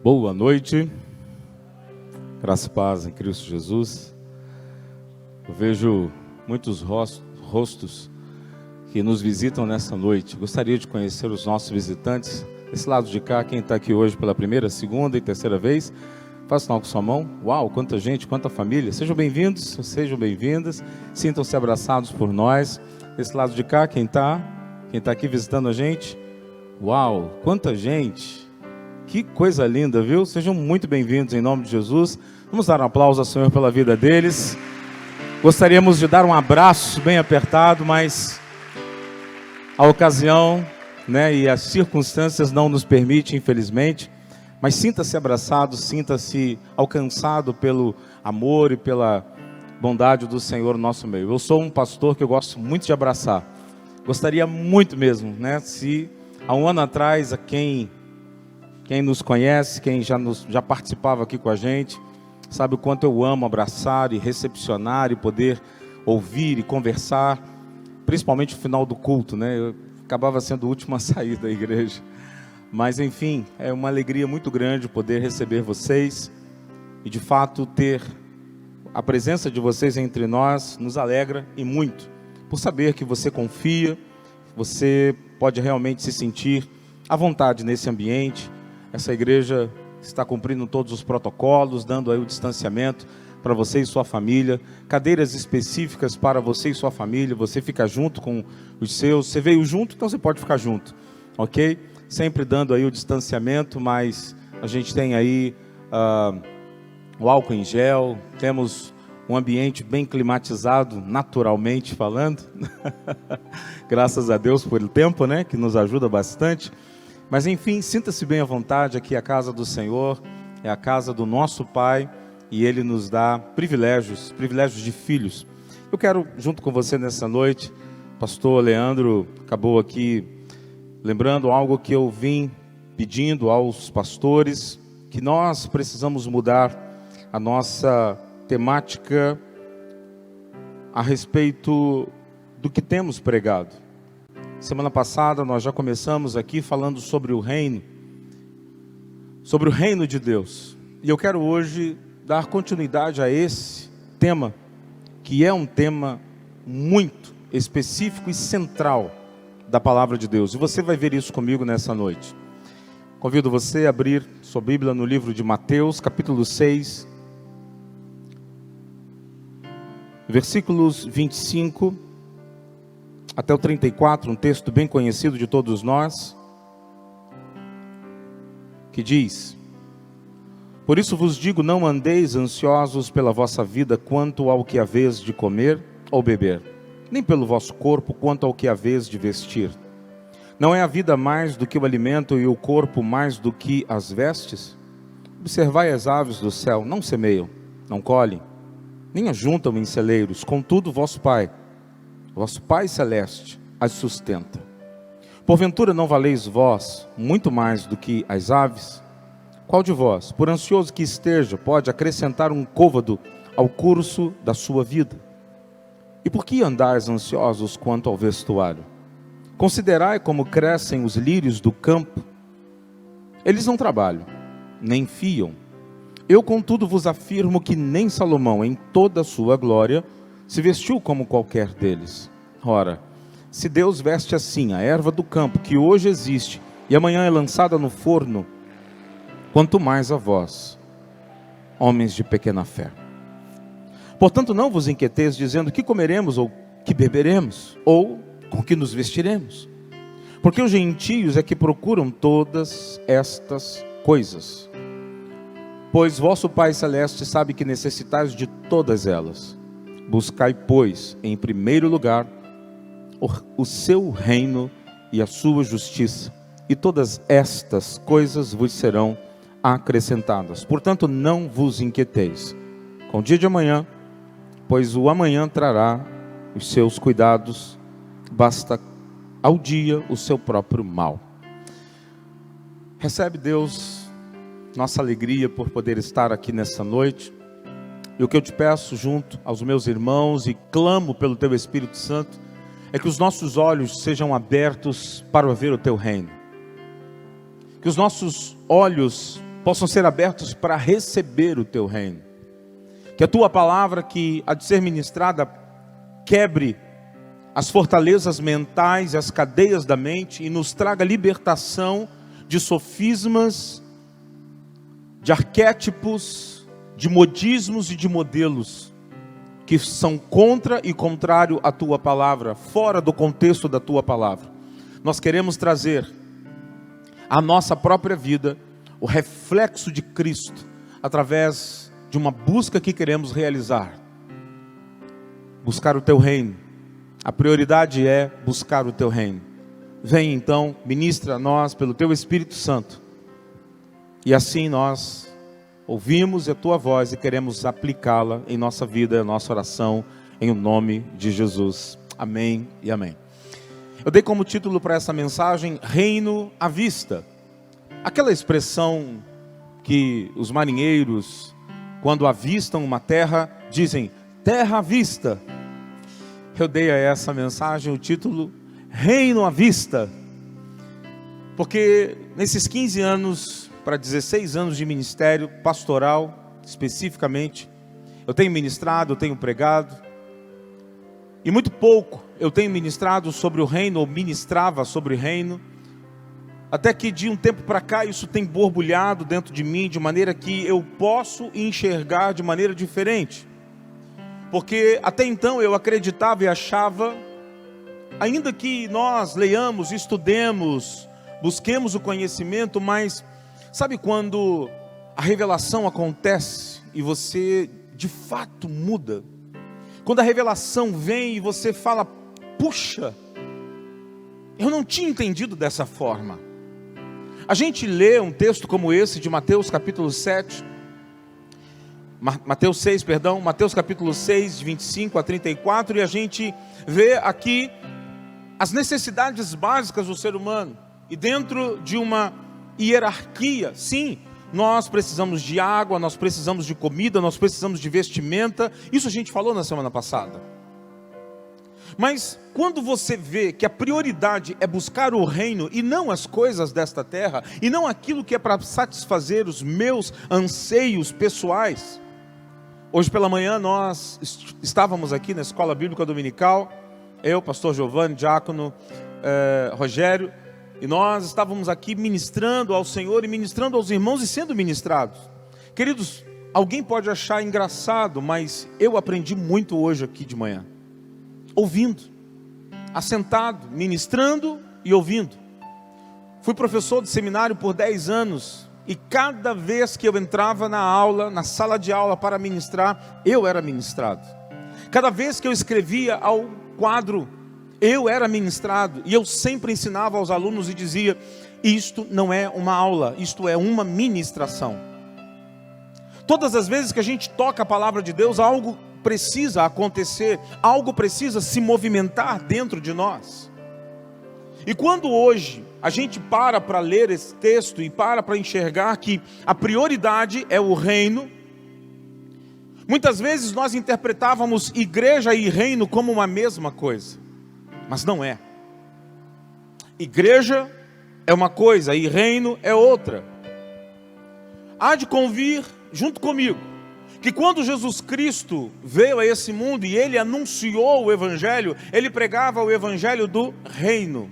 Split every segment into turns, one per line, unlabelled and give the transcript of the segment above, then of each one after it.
Boa noite, graça e paz em Cristo Jesus. Eu vejo muitos rostos que nos visitam nessa noite. Gostaria de conhecer os nossos visitantes. Desse lado de cá, quem está aqui hoje pela primeira, segunda e terceira vez, faça sinal com sua mão. Uau, quanta gente, quanta família. Sejam bem-vindos, sejam bem-vindas. Sintam-se abraçados por nós. Desse lado de cá, quem está aqui visitando a gente. Uau, quanta gente. Que coisa linda, viu? Sejam muito bem-vindos em nome de Jesus. Vamos dar um aplauso ao Senhor pela vida deles. Gostaríamos de dar um abraço bem apertado, mas a ocasião, e as circunstâncias não nos permitem, infelizmente. Mas sinta-se abraçado, sinta-se alcançado pelo amor e pela bondade do Senhor no nosso meio. Eu sou um pastor que eu gosto muito de abraçar. Gostaria muito mesmo, se há um ano atrás, quem nos conhece, quem já participava aqui com a gente, sabe o quanto eu amo abraçar e recepcionar e poder ouvir e conversar, principalmente no final do culto, Eu acabava sendo o último a sair da igreja. Mas enfim, é uma alegria muito grande poder receber vocês e de fato ter a presença de vocês entre nós nos alegra e muito, por saber que você confia, você pode realmente se sentir à vontade nesse ambiente. Essa igreja está cumprindo todos os protocolos, dando aí o distanciamento para você e sua família, cadeiras específicas para você e sua família, você fica junto com os seus, você veio junto, então você pode ficar junto, ok? Sempre dando aí o distanciamento, mas a gente tem aí o álcool em gel, temos um ambiente bem climatizado, naturalmente falando, graças a Deus por o tempo, que nos ajuda bastante. Mas enfim, sinta-se bem à vontade, aqui é a casa do Senhor, é a casa do nosso Pai, e Ele nos dá privilégios de filhos. Eu quero, junto com você nessa noite, pastor Leandro acabou aqui lembrando algo que eu vim pedindo aos pastores, que nós precisamos mudar a nossa temática a respeito do que temos pregado. Semana passada nós já começamos aqui falando sobre o reino de Deus. E eu quero hoje dar continuidade a esse tema, que é um tema muito específico e central da palavra de Deus. E você vai ver isso comigo nessa noite. Convido você a abrir sua Bíblia no livro de Mateus, capítulo 6, versículos 25 até o 34, um texto bem conhecido de todos nós, que diz: Por isso vos digo, não andeis ansiosos pela vossa vida quanto ao que haveis de comer ou beber, nem pelo vosso corpo quanto ao que haveis de vestir. Não é a vida mais do que o alimento e o corpo mais do que as vestes? Observai as aves do céu, não semeiam, não colhem, nem ajuntam em celeiros, contudo vosso Pai Celeste as sustenta. Porventura não valeis vós muito mais do que as aves? Qual de vós, por ansioso que esteja, pode acrescentar um côvado ao curso da sua vida? E por que andais ansiosos quanto ao vestuário? Considerai como crescem os lírios do campo. Eles não trabalham, nem fiam. Eu, contudo, vos afirmo que nem Salomão, em toda a sua glória, se vestiu como qualquer deles. Ora, se Deus veste assim a erva do campo, que hoje existe, e amanhã é lançada no forno, quanto mais a vós, homens de pequena fé. Portanto, não vos inquieteis dizendo que comeremos, ou que beberemos, ou com que nos vestiremos. Porque os gentios é que procuram todas estas coisas. Pois vosso Pai Celeste sabe que necessitais de todas elas. Buscai, pois, em primeiro lugar, o seu reino e a sua justiça, e todas estas coisas vos serão acrescentadas. Portanto, não vos inquieteis com o dia de amanhã, pois o amanhã trará os seus cuidados, basta ao dia o seu próprio mal. Recebe, Deus, nossa alegria por poder estar aqui nessa noite. E o que eu te peço junto aos meus irmãos e clamo pelo teu Espírito Santo é que os nossos olhos sejam abertos para ver o teu reino. Que os nossos olhos possam ser abertos para receber o teu reino. Que a tua palavra que há de ser ministrada quebre as fortalezas mentais, as cadeias da mente e nos traga libertação de sofismas, de arquétipos, de modismos e de modelos que são contra e contrário à tua palavra, fora do contexto da tua palavra. Nós queremos trazer à nossa própria vida o reflexo de Cristo através de uma busca que queremos realizar. Buscar o teu reino. A prioridade é buscar o teu reino. Vem então, ministra a nós pelo teu Espírito Santo. E assim nós ouvimos a tua voz e queremos aplicá-la em nossa vida, em nossa oração, em nome de Jesus. Amém e amém. Eu dei como título para essa mensagem, Reino à Vista. Aquela expressão que os marinheiros, quando avistam uma terra, dizem, terra à vista. Eu dei a essa mensagem o título, Reino à Vista. Porque nesses 15 anos, para 16 anos de ministério pastoral, especificamente, eu tenho ministrado, eu tenho pregado, e muito pouco eu tenho ministrado sobre o reino, ou ministrava sobre o reino, até que de um tempo para cá isso tem borbulhado dentro de mim, de maneira que eu posso enxergar de maneira diferente. Porque até então eu acreditava e achava, ainda que nós leiamos, estudemos, busquemos o conhecimento, mas sabe quando a revelação acontece e você de fato muda? Quando a revelação vem e você fala, puxa, eu não tinha entendido dessa forma. A gente lê um texto como esse de Mateus capítulo 7, Mateus 6, perdão, Mateus capítulo 6, de 25 a 34, e a gente vê aqui as necessidades básicas do ser humano. E dentro de uma hierarquia, sim, nós precisamos de água, nós precisamos de comida, nós precisamos de vestimenta. Isso a gente falou na semana passada. Mas quando você vê que a prioridade é buscar o reino e não as coisas desta terra, e não aquilo que é para satisfazer os meus anseios pessoais. Hoje pela manhã nós estávamos aqui na Escola Bíblica Dominical, eu, pastor Giovanni, diácono Rogério, e nós estávamos aqui ministrando ao Senhor e ministrando aos irmãos e sendo ministrados. Queridos, alguém pode achar engraçado, mas eu aprendi muito hoje aqui de manhã. Ouvindo, assentado, ministrando e ouvindo. Fui professor de seminário por 10 anos e cada vez que eu entrava na aula, na sala de aula para ministrar, eu era ministrado. Cada vez que eu escrevia ao quadro, eu era ministrado, e eu sempre ensinava aos alunos e dizia, isto não é uma aula, isto é uma ministração. Todas as vezes que a gente toca a palavra de Deus, algo precisa acontecer, algo precisa se movimentar dentro de nós. E quando hoje a gente para ler esse texto e para enxergar que a prioridade é o reino, muitas vezes nós interpretávamos igreja e reino como uma mesma coisa, mas não é. Igreja é uma coisa e reino é outra. Há de convir junto comigo que quando Jesus Cristo veio a esse mundo e ele anunciou o evangelho, ele pregava o evangelho do reino.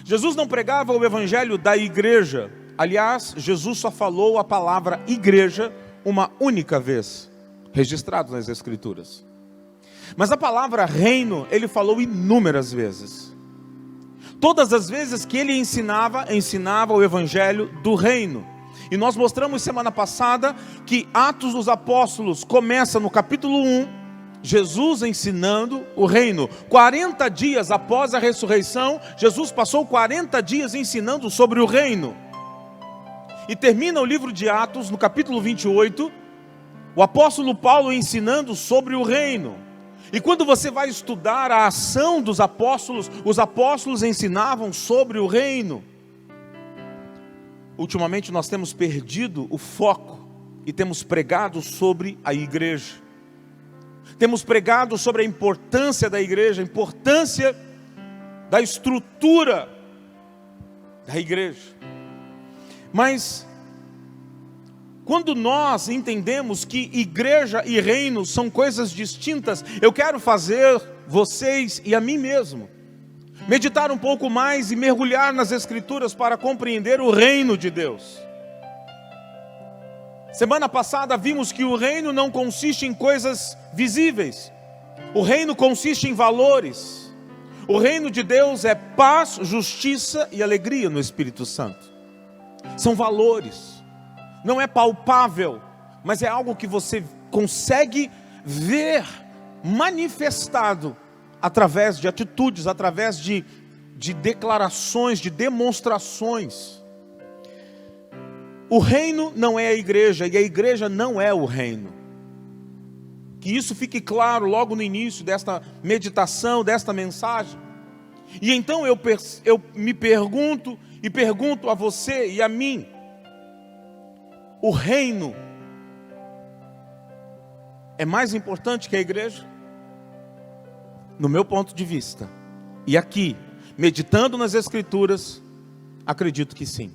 Jesus não pregava o evangelho da igreja. Aliás, Jesus só falou a palavra igreja uma única vez, registrado nas Escrituras. Mas a palavra reino, ele falou inúmeras vezes. Todas as vezes que ele ensinava o evangelho do reino. E nós mostramos semana passada que Atos dos Apóstolos começa no capítulo 1, Jesus ensinando o reino. 40 dias após a ressurreição, Jesus passou 40 dias ensinando sobre o reino. E termina o livro de Atos, no capítulo 28, o apóstolo Paulo ensinando sobre o reino. E quando você vai estudar a ação dos apóstolos, os apóstolos ensinavam sobre o reino. Ultimamente nós temos perdido o foco e temos pregado sobre a igreja. Temos pregado sobre a importância da igreja, a importância da estrutura da igreja. Mas
Quando nós entendemos que igreja e reino são coisas distintas, eu quero fazer vocês e a mim mesmo meditar um pouco mais e mergulhar nas Escrituras para compreender o reino de Deus. Semana passada vimos que o reino não consiste em coisas visíveis. O reino consiste em valores. O reino de Deus é paz, justiça e alegria no Espírito Santo. São valores. Não é palpável, mas é algo que você consegue ver manifestado através de atitudes, através de declarações, de demonstrações. O reino não é a igreja e a igreja não é o reino. Que isso fique claro logo no início desta meditação, desta mensagem. E então eu me pergunto e pergunto a você e a mim: o reino é mais importante que a igreja? No meu ponto de vista, e aqui, meditando nas Escrituras, acredito que sim.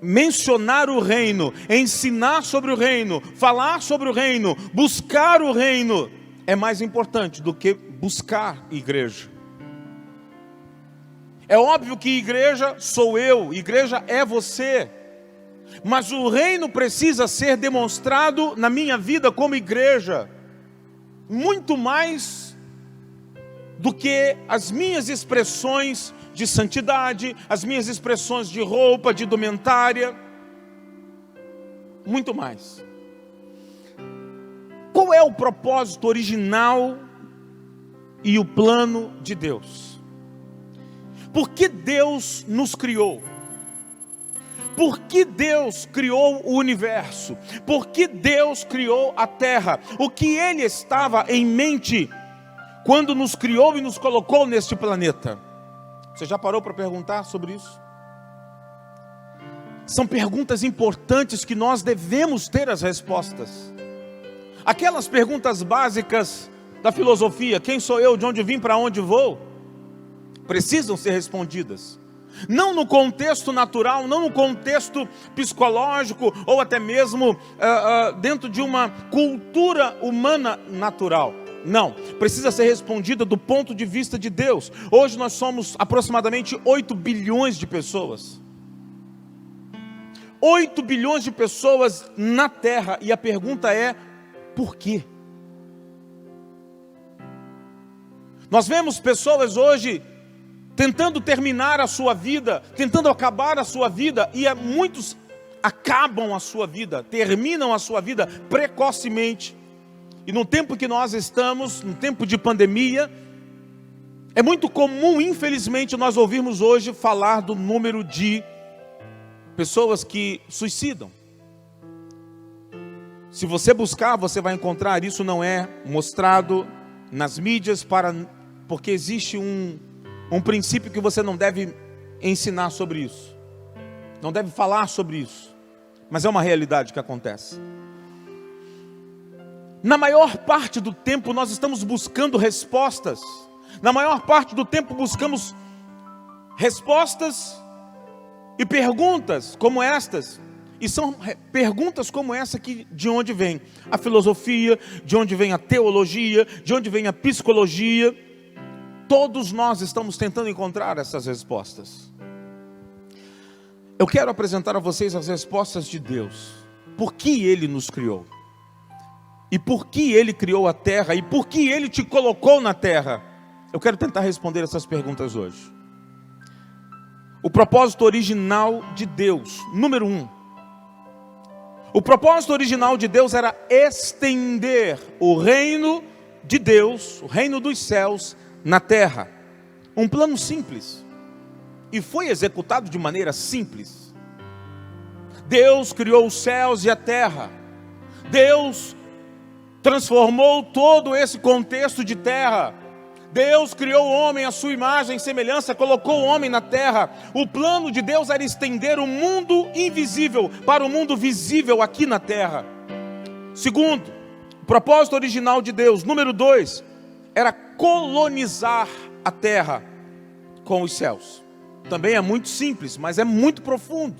Mencionar o reino, ensinar sobre o reino, falar sobre o reino, buscar o reino, é mais importante do que buscar igreja. É óbvio que igreja sou eu, igreja é você, mas o reino precisa ser demonstrado na minha vida como igreja, muito mais do que as minhas expressões de santidade, as minhas expressões de roupa, de indumentária, muito mais. Qual é o propósito original e o plano de Deus? Por que Deus nos criou? Por que Deus criou o universo? Por que Deus criou a terra? O que Ele estava em mente quando nos criou e nos colocou neste planeta? Você já parou para perguntar sobre isso? São perguntas importantes que nós devemos ter as respostas. Aquelas perguntas básicas da filosofia: quem sou eu, de onde vim, para onde vou? Precisam ser respondidas. Não no contexto natural, não no contexto psicológico, ou até mesmo dentro de uma cultura humana natural. Não, precisa ser respondida do ponto de vista de Deus. Hoje nós somos aproximadamente 8 bilhões de pessoas. 8 bilhões de pessoas na Terra, e a pergunta é: por quê? Nós vemos pessoas hoje tentando terminar a sua vida, tentando acabar a sua vida, e muitos acabam a sua vida, terminam a sua vida precocemente. E no tempo que nós estamos, no tempo de pandemia, é muito comum, infelizmente, nós ouvirmos hoje falar do número de pessoas que suicidam. Se você buscar, você vai encontrar. Isso não é mostrado nas mídias, porque existe um princípio que você não deve ensinar sobre isso, não deve falar sobre isso, mas é uma realidade que acontece. Na maior parte do tempo nós estamos buscando respostas. Na maior parte do tempo buscamos respostas e perguntas como estas. E são perguntas como essa aqui: de onde vem a filosofia, de onde vem a teologia, de onde vem a psicologia. Todos nós estamos tentando encontrar essas respostas. Eu quero apresentar a vocês as respostas de Deus. Por que Ele nos criou? E por que Ele criou a terra? E por que Ele te colocou na terra? Eu quero tentar responder essas perguntas hoje. O propósito original de Deus, número 1. O propósito original de Deus era estender o reino de Deus, o reino dos céus, na terra. Um plano simples, e foi executado de maneira simples. Deus criou os céus e a terra. Deus transformou todo esse contexto de terra. Deus criou o homem à sua imagem e semelhança, colocou o homem na terra. O plano de Deus era estender o mundo invisível para o mundo visível aqui na terra. Segundo, o propósito original de Deus, número 2, era colonizar a terra com os céus. Também é muito simples, mas é muito profundo.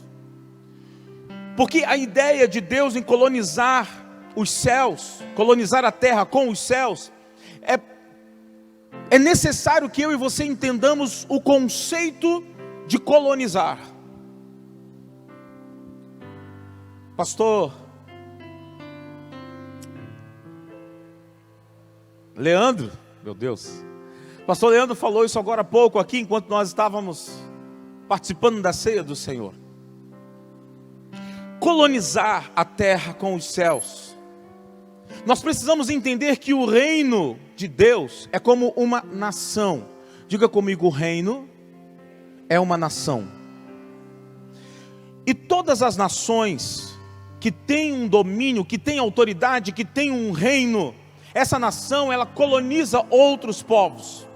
Porque a ideia de Deus em colonizar os céus, colonizar a terra com os céus, é necessário que eu e você entendamos o conceito de colonizar. Pastor Leandro, meu Deus, Pastor Leandro falou isso agora há pouco aqui, enquanto nós estávamos participando da ceia do Senhor. Colonizar a terra com os céus. Nós precisamos entender que o reino de Deus é como uma nação. Diga comigo, o reino é uma nação. E todas as nações que têm um domínio, que têm autoridade, que têm um reino, essa nação, ela coloniza outros povos.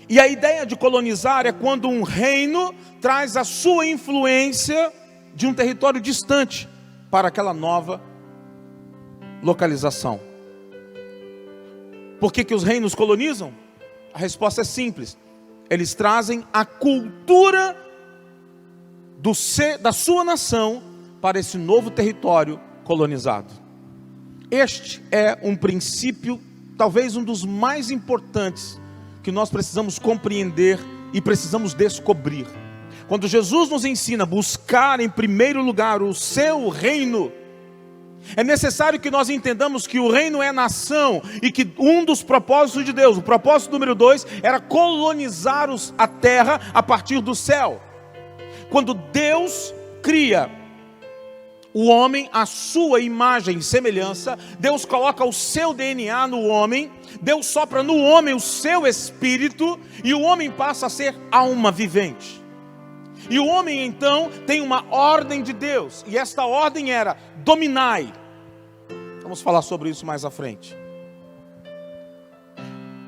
E a ideia de colonizar é quando um reino traz a sua influência de um território distante para aquela nova localização. Por que os reinos colonizam? A resposta é simples. Eles trazem a cultura da sua nação para esse novo território colonizado. Este é um princípio, talvez um dos mais importantes, que nós precisamos compreender e precisamos descobrir. Quando Jesus nos ensina a buscar em primeiro lugar o seu reino, é necessário que nós entendamos que o reino é nação e que um dos propósitos de Deus, o propósito número 2, era colonizar a terra a partir do céu. Quando Deus cria o homem à sua imagem e semelhança, Deus coloca o seu DNA no homem, Deus sopra no homem o seu espírito e o homem passa a ser alma vivente. E o homem então tem uma ordem de Deus, e esta ordem era: dominai. Vamos falar sobre isso mais à frente.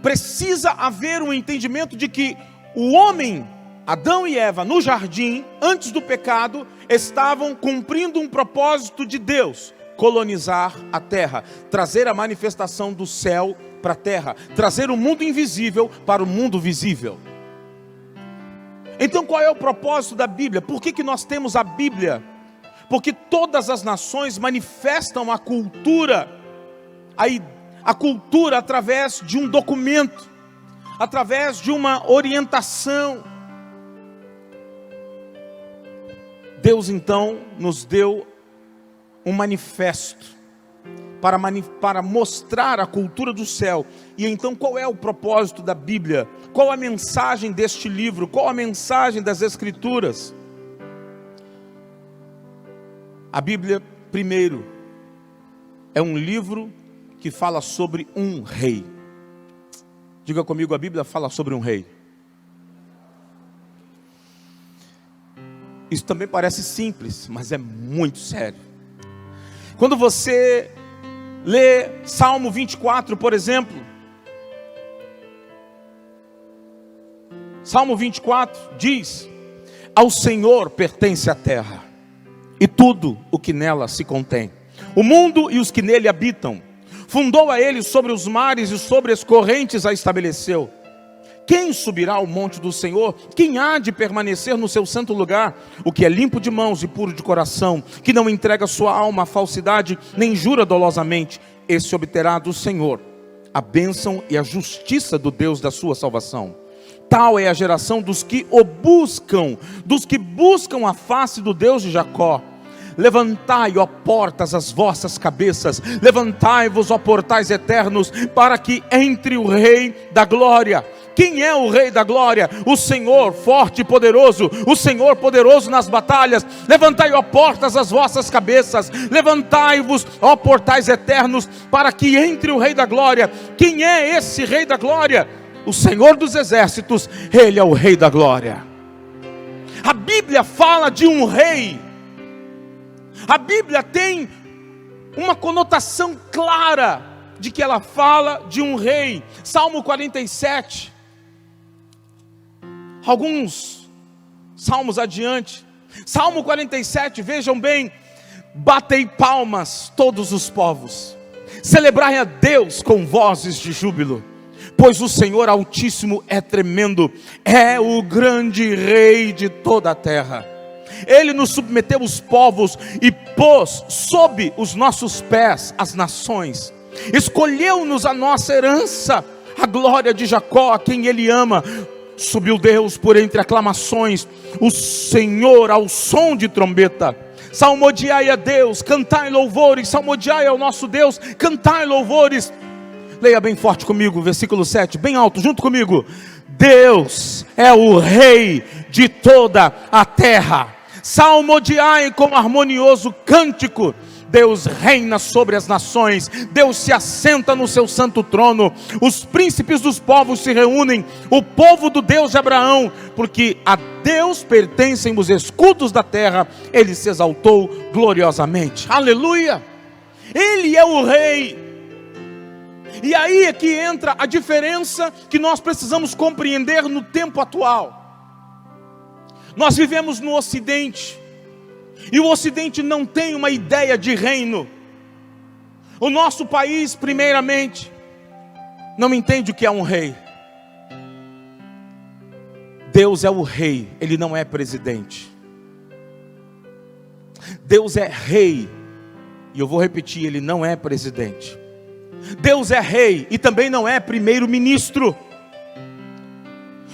Precisa haver um entendimento de que o homem, Adão e Eva, no jardim, antes do pecado, estavam cumprindo um propósito de Deus: colonizar a terra, trazer a manifestação do céu para a terra, trazer o mundo invisível para o mundo visível. Então qual é o propósito da Bíblia? Por que nós temos a Bíblia? Porque todas as nações manifestam a cultura através de um documento, através de uma orientação. Deus então nos deu um manifesto para mostrar a cultura do céu. E então qual é o propósito da Bíblia? Qual a mensagem deste livro? Qual a mensagem das Escrituras? A Bíblia, primeiro, é um livro que fala sobre um rei. Diga comigo, a Bíblia fala sobre um rei. Isso também parece simples, mas é muito sério. Quando você lê Salmo 24, por exemplo, Salmo 24 diz: ao Senhor pertence a terra e tudo o que nela se contém, o mundo e os que nele habitam. Fundou a ele sobre os mares e sobre as correntes a estabeleceu. Quem subirá ao monte do Senhor? Quem há de permanecer no seu santo lugar? O que é limpo de mãos e puro de coração, que não entrega sua alma à falsidade, nem jura dolosamente, esse obterá do Senhor a bênção e a justiça do Deus da sua salvação. Tal é a geração dos que o buscam, dos que buscam a face do Deus de Jacó. Levantai, ó portas, as vossas cabeças, levantai-vos, ó portais eternos, para que entre o Rei da Glória. Quem é o Rei da Glória? O Senhor forte e poderoso, o Senhor poderoso nas batalhas. Levantai, ó portas, as vossas cabeças, levantai-vos, ó portais eternos, para que entre o Rei da Glória. Quem é esse Rei da Glória? O Senhor dos exércitos, Ele é o Rei da Glória. A Bíblia fala de um rei. A Bíblia tem uma conotação clara de que ela fala de um rei. Salmo 47, alguns salmos adiante, Salmo 47, vejam bem: batei palmas todos os povos, celebrai a Deus com vozes de júbilo, pois o Senhor Altíssimo é tremendo, é o grande rei de toda a terra. Ele nos submeteu os povos e pôs sob os nossos pés as nações. Escolheu-nos a nossa herança, a glória de Jacó, a quem Ele ama. Subiu Deus por entre aclamações, o Senhor ao som de trombeta. Salmodiai a Deus, cantai louvores. Salmodiai ao nosso Deus, cantai louvores. Leia bem forte comigo, versículo 7, bem alto, junto comigo. Deus é o Rei de toda a terra. Salmodiai com harmonioso cântico. Deus reina sobre as nações, Deus se assenta no seu santo trono, os príncipes dos povos se reúnem, o povo do Deus de Abraão, porque a Deus pertencem os escudos da terra, Ele se exaltou gloriosamente, aleluia, Ele é o Rei. E aí é que entra a diferença que nós precisamos compreender no tempo atual. Nós vivemos no Ocidente, e o Ocidente não tem uma ideia de reino. O nosso país, primeiramente, não entende o que é um rei. Deus é o rei, Ele não é presidente. Deus é rei, e eu vou repetir, Ele não é presidente. Deus é rei e também não é primeiro-ministro.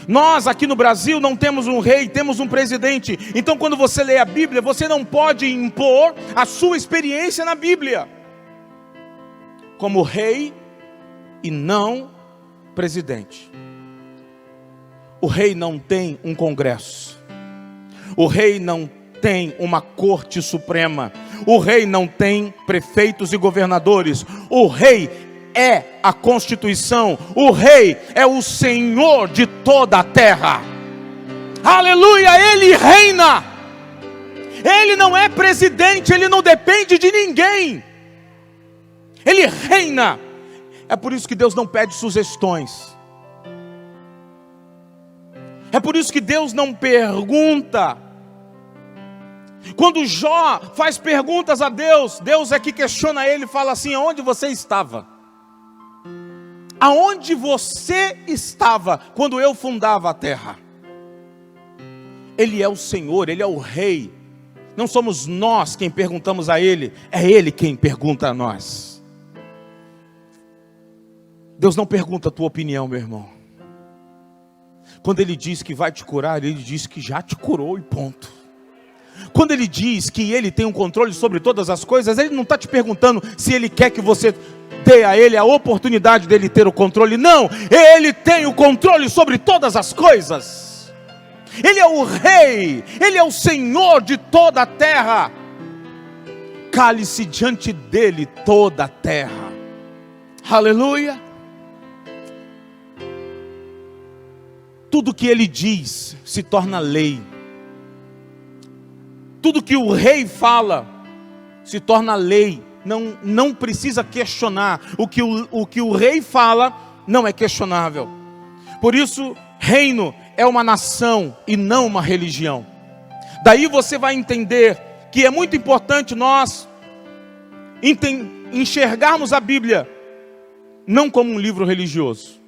Nós aqui no Brasil não temos um rei, temos um presidente. Então quando você lê a Bíblia, você não pode impor a sua experiência na Bíblia como rei e não presidente. O rei não tem um congresso. O rei não tem uma corte suprema. O rei não tem prefeitos e governadores. O rei é a Constituição. O rei é o Senhor de toda a terra. Aleluia, Ele reina. Ele não é presidente, Ele não depende de ninguém. Ele reina. É por isso que Deus não pede sugestões. É por isso que Deus não pergunta. Quando Jó faz perguntas a Deus, Deus é que questiona ele e fala assim: aonde você estava? Aonde você estava quando eu fundava a terra? Ele é o Senhor, Ele é o Rei. Não somos nós quem perguntamos a Ele, é Ele quem pergunta a nós. Deus não pergunta a tua opinião, meu irmão. Quando Ele diz que vai te curar, Ele diz que já te curou e ponto. Quando Ele diz que Ele tem um controle sobre todas as coisas, Ele não está te perguntando se Ele quer que você dê a Ele a oportunidade dele ter o controle. Não, Ele tem o controle sobre todas as coisas. Ele é o Rei, Ele é o Senhor de toda a terra. Cale-se diante dEle toda a terra. Aleluia. Tudo que Ele diz se torna lei. Tudo que o Rei fala se torna lei. Não precisa questionar. O que o Rei fala não é questionável. Por isso, reino é uma nação e não uma religião. Daí você vai entender que é muito importante nós enxergarmos a Bíblia não como um livro religioso.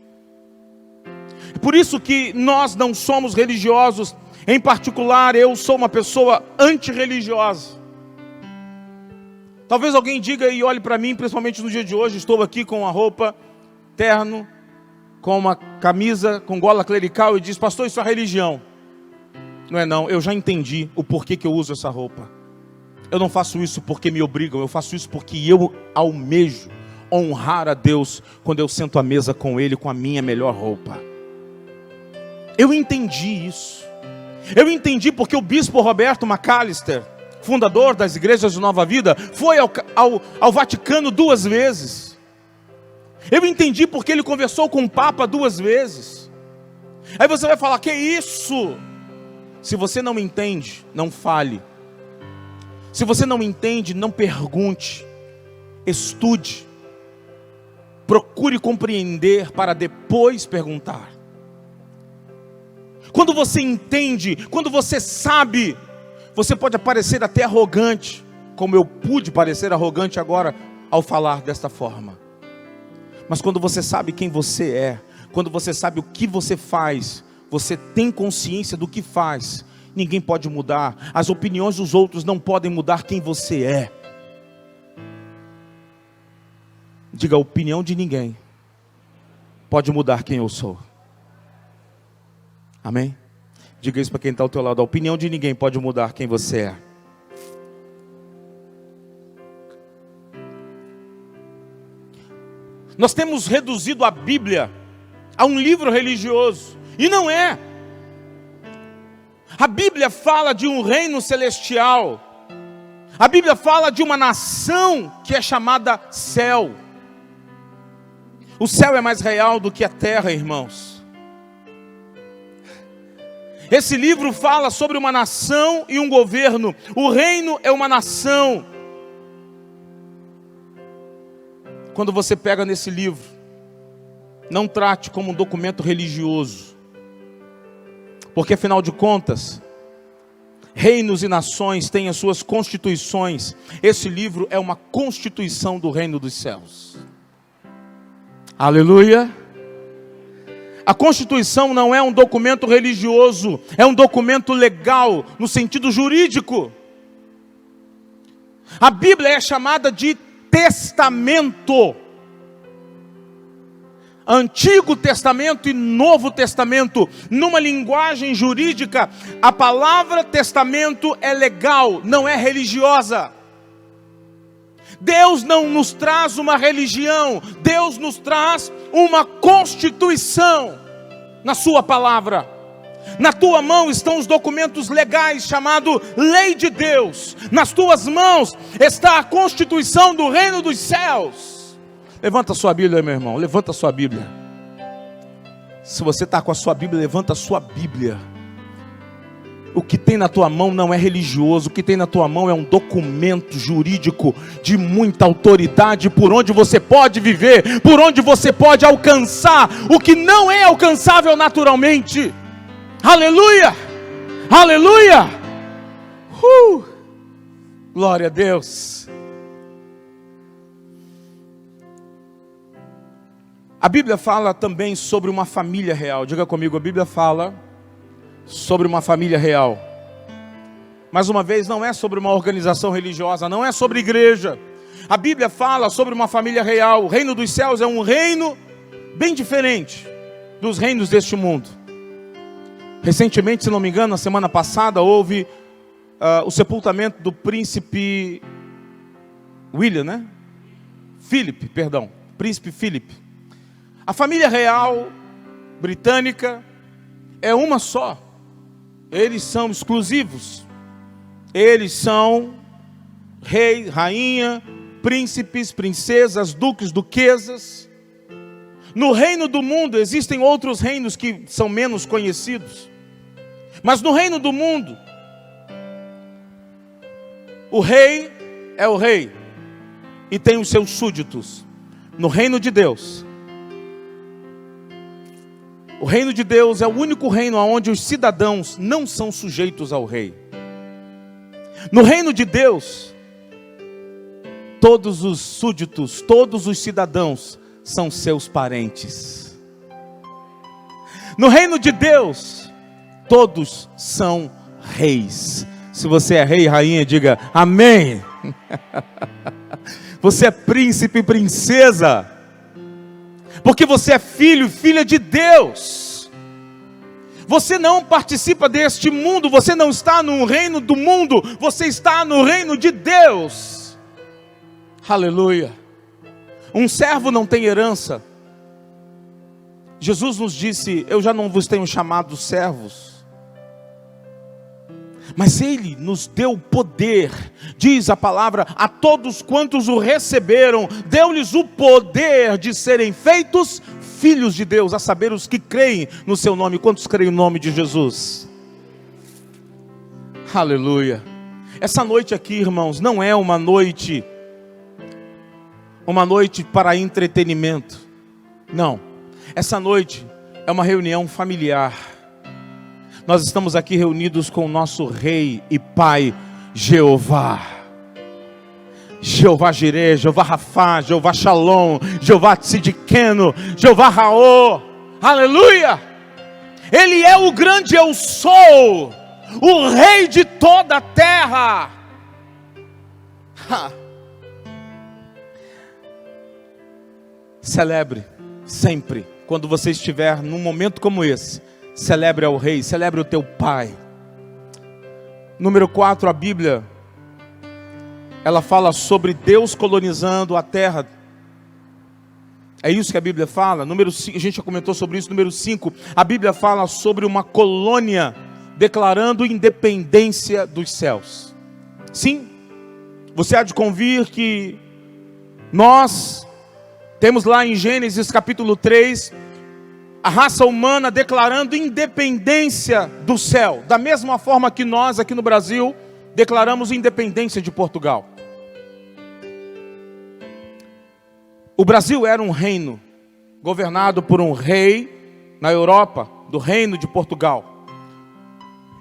Por isso que nós não somos religiosos. Em particular, eu sou uma pessoa antirreligiosa. Talvez alguém diga e olhe para mim, principalmente no dia de hoje, estou aqui com uma roupa, terno, com uma camisa, com gola clerical e diz: pastor, isso é religião. Não é não, eu já entendi o porquê que eu uso essa roupa. Eu não faço isso porque me obrigam, eu faço isso porque eu almejo honrar a Deus quando eu sento à mesa com Ele com a minha melhor roupa. Eu entendi isso. Eu entendi porque o bispo Roberto Macalister, fundador das igrejas de Nova Vida, foi ao Vaticano 2 vezes. Eu entendi porque ele conversou com o Papa 2 vezes. Aí você vai falar: que isso? Se você não entende, não fale. Se você não entende, não pergunte. Estude. Procure compreender para depois perguntar. Quando você entende, quando você sabe, você pode parecer até arrogante, como eu pude parecer arrogante agora ao falar desta forma. Mas quando você sabe quem você é, quando você sabe o que você faz, você tem consciência do que faz, ninguém pode mudar. As opiniões dos outros não podem mudar quem você é. Diga, a opinião de ninguém pode mudar quem eu sou. Amém? Diga isso para quem está ao teu lado. A opinião de ninguém pode mudar quem você é. Nós temos reduzido a Bíblia a um livro religioso. E não é. A Bíblia fala de um reino celestial. A Bíblia fala de uma nação que é chamada céu. O céu é mais real do que a terra, irmãos. Esse livro fala sobre uma nação e um governo. O reino é uma nação. Quando você pega nesse livro, não trate como um documento religioso. Porque afinal de contas, reinos e nações têm as suas constituições. Esse livro é uma constituição do reino dos céus. Aleluia. A Constituição não é um documento religioso, é um documento legal, no sentido jurídico. A Bíblia é chamada de testamento. Antigo Testamento e Novo Testamento. Numa linguagem jurídica, a palavra testamento é legal, não é religiosa. Deus não nos traz uma religião, Deus nos traz uma constituição na sua palavra. Na tua mão estão os documentos legais, chamado Lei de Deus. Nas tuas mãos está a constituição do reino dos céus. Levanta a sua Bíblia, meu irmão, levanta a sua Bíblia. Se você está com a sua Bíblia, levanta a sua Bíblia. O que tem na tua mão não é religioso, o que tem na tua mão é um documento jurídico de muita autoridade, por onde você pode viver, por onde você pode alcançar o que não é alcançável naturalmente. Aleluia! Aleluia! Glória a Deus! A Bíblia fala também sobre uma família real. Diga comigo, a Bíblia fala sobre uma família real. Mais uma vez, não é sobre uma organização religiosa, não é sobre igreja. A Bíblia fala sobre uma família real. O reino dos céus é um reino bem diferente dos reinos deste mundo. Recentemente, se não me engano, na semana passada, houve o sepultamento do príncipe William, né? Príncipe Philip. A família real britânica é uma só. Eles são exclusivos. Eles são rei, rainha, príncipes, princesas, duques, duquesas. No reino do mundo existem outros reinos que são menos conhecidos. Mas no reino do mundo, o rei é o rei e tem os seus súditos. No reino de Deus, o reino de Deus é o único reino onde os cidadãos não são sujeitos ao rei. No reino de Deus, todos os súditos, todos os cidadãos são seus parentes. No reino de Deus, todos são reis. Se você é rei e rainha, diga amém. Você é príncipe e princesa, porque você é filho e filha de Deus. Você não participa deste mundo, você não está no reino do mundo, você está no reino de Deus. Aleluia. Um servo não tem herança. Jesus nos disse: eu já não vos tenho chamado servos, mas Ele nos deu poder, diz a palavra, a todos quantos o receberam, deu-lhes o poder de serem feitos filhos de Deus, a saber, os que creem no seu nome. Quantos creem no nome de Jesus? Aleluia. Essa noite aqui, irmãos, não é uma noite para entretenimento. Não, essa noite é uma reunião familiar. Nós estamos aqui reunidos com o nosso Rei e Pai Jeová. Jeová Jireh, Jeová Rafá, Jeová Shalom, Jeová Tzidkenu, Jeová Raô. Aleluia! Ele é o grande eu sou. o Rei de toda a terra. Celebre sempre, quando você estiver num momento como esse, celebre ao Rei, celebre o teu Pai. Número 4, a Bíblia, ela fala sobre Deus colonizando a terra. É isso que a Bíblia fala. Número 5, a gente já comentou sobre isso. Número 5, a Bíblia fala sobre uma colônia declarando independência dos céus. Sim, você há de convir que nós temos lá em Gênesis capítulo 3, a raça humana declarando independência do céu, da mesma forma que nós aqui no Brasil declaramos independência de Portugal. O Brasil era um reino, governado por um rei na Europa, do reino de Portugal.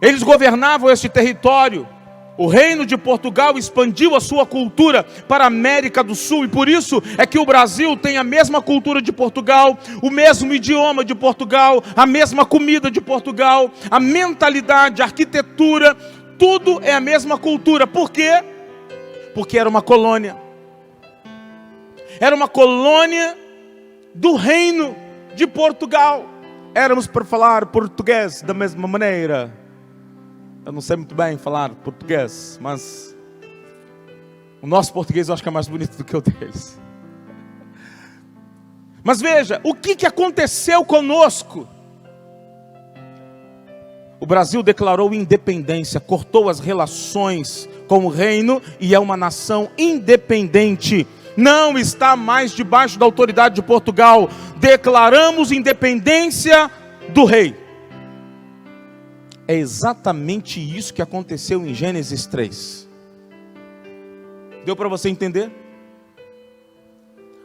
Eles governavam este território. O reino de Portugal expandiu a sua cultura para a América do Sul, e por isso é que o Brasil tem a mesma cultura de Portugal, o mesmo idioma de Portugal, a mesma comida de Portugal, a mentalidade, a arquitetura, tudo é a mesma cultura. Por quê? Porque era uma colônia. Era uma colônia do reino de Portugal. Éramos para falar português da mesma maneira. Eu não sei muito bem falar português, mas o nosso português eu acho que é mais bonito do que o deles. Mas veja, o que aconteceu conosco? O Brasil declarou independência, cortou as relações com o reino e é uma nação independente. Não está mais debaixo da autoridade de Portugal. Declaramos independência do rei. É exatamente isso que aconteceu em Gênesis 3. Deu para você entender?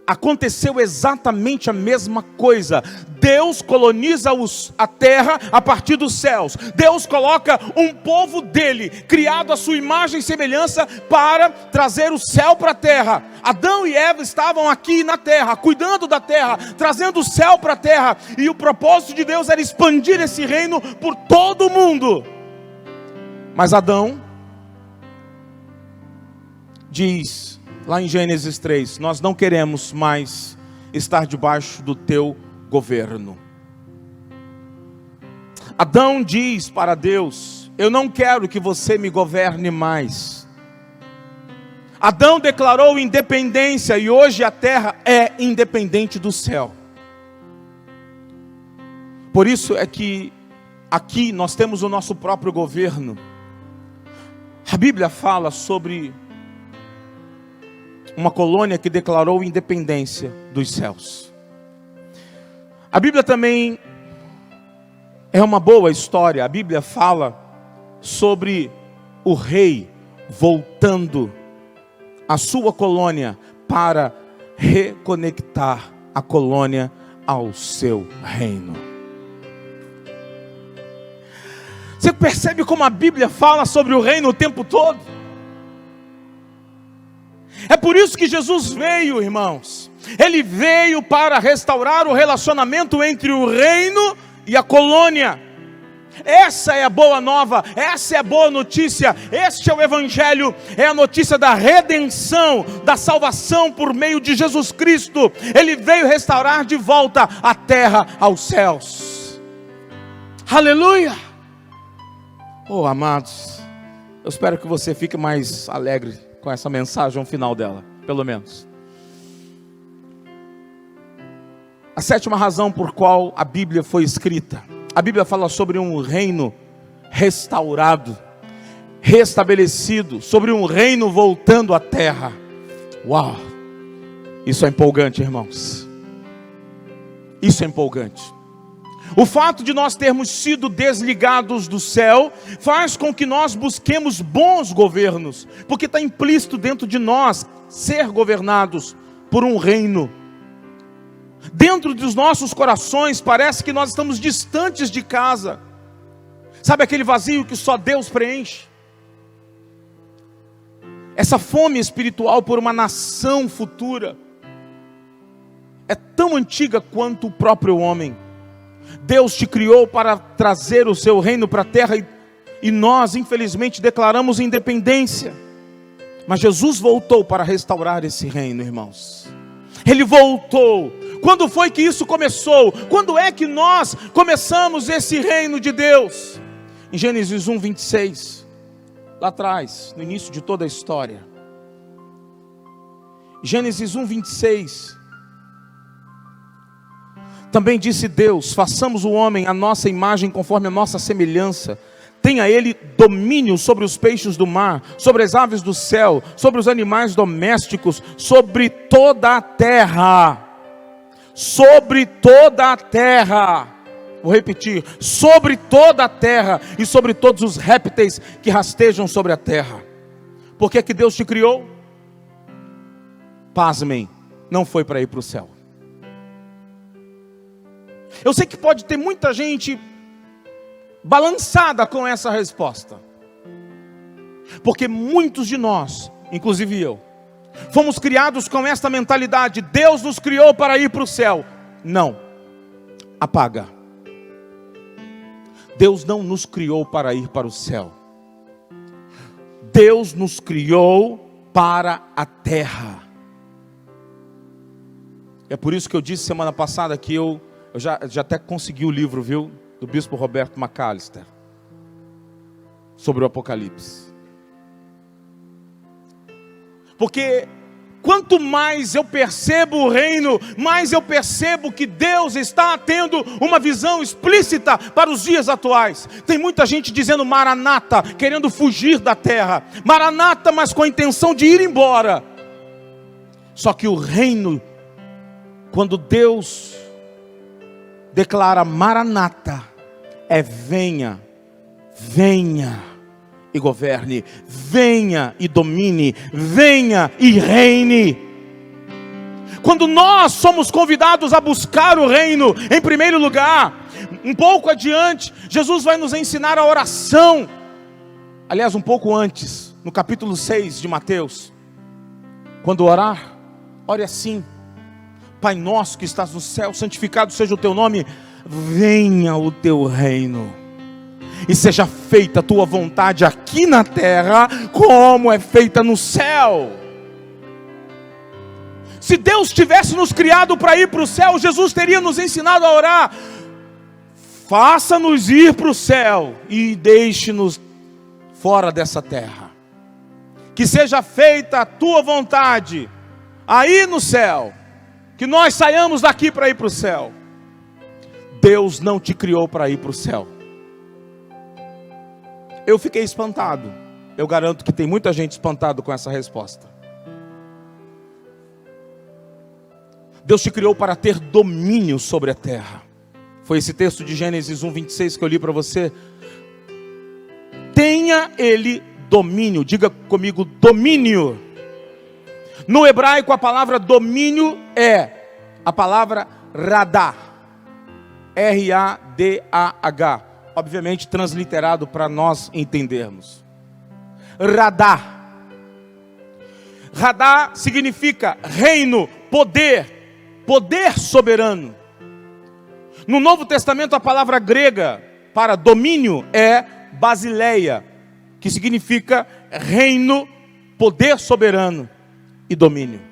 Aconteceu exatamente a mesma coisa. Deus coloniza a terra a partir dos céus. Deus coloca um povo dele, criado à sua imagem e semelhança, para trazer o céu para a terra. Adão e Eva estavam aqui na terra, cuidando da terra, trazendo o céu para a terra. E o propósito de Deus era expandir esse reino por todo o mundo. Mas Adão diz, lá em Gênesis 3, nós não queremos mais estar debaixo do teu governo. Adão diz para Deus, eu não quero que você me governe mais. Adão declarou independência e hoje a terra é independente do céu. Por isso é que aqui nós temos o nosso próprio governo. A Bíblia fala sobre uma colônia que declarou independência dos céus. A Bíblia também é uma boa história. A Bíblia fala sobre o rei voltando à sua colônia para reconectar a colônia ao seu reino. Você percebe como a Bíblia fala sobre o reino o tempo todo? É por isso que Jesus veio, irmãos. Ele veio para restaurar o relacionamento entre o reino e a colônia. Essa é a boa nova, essa é a boa notícia, este é o Evangelho, é a notícia da redenção, da salvação por meio de Jesus Cristo. Ele veio restaurar de volta a terra aos céus. Aleluia! Oh, amados, eu espero que você fique mais alegre com essa mensagem, o final dela, pelo menos. A sétima razão por qual a Bíblia foi escrita. A Bíblia fala sobre um reino restaurado, restabelecido, sobre um reino voltando à terra. Uau! Isso é empolgante, irmãos. Isso é empolgante. O fato de nós termos sido desligados do céu faz com que nós busquemos bons governos, porque está implícito dentro de nós ser governados por um reino. Dentro dos nossos corações parece que nós estamos distantes de casa. Sabe aquele vazio que só Deus preenche? Essa fome espiritual por uma nação futura é tão antiga quanto o próprio homem. Deus te criou para trazer o seu reino para a terra E nós, infelizmente, declaramos independência. Mas Jesus voltou para restaurar esse reino, irmãos. Ele voltou. Quando foi que isso começou? Quando é que nós começamos esse reino de Deus? Em Gênesis 1, 26. Lá atrás, no início de toda a história. Gênesis 1, 26. Também disse Deus: façamos o homem à nossa imagem, conforme a nossa semelhança. Tenha ele domínio sobre os peixes do mar, sobre as aves do céu, sobre os animais domésticos, sobre toda a terra. Sobre toda a terra. Vou repetir: sobre toda a terra e sobre todos os répteis que rastejam sobre a terra. Por que que Deus te criou? Pasmem, não foi para ir para o céu. Eu sei que pode ter muita gente balançada com essa resposta, porque muitos de nós, inclusive eu, fomos criados com esta mentalidade: Deus nos criou para ir para o céu. Não, apaga. Deus não nos criou para ir para o céu. Deus nos criou para a terra. É por isso que eu disse semana passada que eu já até consegui o livro, viu? Do bispo Roberto McAllister, sobre o Apocalipse. Porque quanto mais eu percebo o reino, mais eu percebo que Deus está tendo uma visão explícita para os dias atuais. Tem muita gente dizendo Maranata, querendo fugir da terra. Maranata, mas com a intenção de ir embora. Só que o reino, quando Deus declara Maranata, é venha, venha e governe, venha e domine, venha e reine. Quando nós somos convidados a buscar o reino, em primeiro lugar, um pouco adiante, Jesus vai nos ensinar a oração. Aliás, um pouco antes, no capítulo 6 de Mateus, quando orar, ore assim: Pai nosso que estás no céu, santificado seja o teu nome, venha o teu reino, e seja feita a tua vontade aqui na terra, como é feita no céu. Se Deus tivesse nos criado para ir para o céu, Jesus teria nos ensinado a orar: faça-nos ir para o céu e deixe-nos fora dessa terra. Que seja feita a tua vontade aí no céu, que nós saiamos daqui para ir para o céu. Deus não te criou para ir para o céu. Eu fiquei espantado. Eu garanto que tem muita gente espantada com essa resposta. Deus te criou para ter domínio sobre a terra. Foi esse texto de Gênesis 1, 26 que eu li para você. Tenha ele domínio. Diga comigo, domínio. No hebraico a palavra domínio é a palavra radah. R-A-D-A-H. Obviamente transliterado para nós entendermos. Radah. Radah significa reino, poder, poder soberano. No Novo Testamento a palavra grega para domínio é basileia, que significa reino, poder soberano e domínio.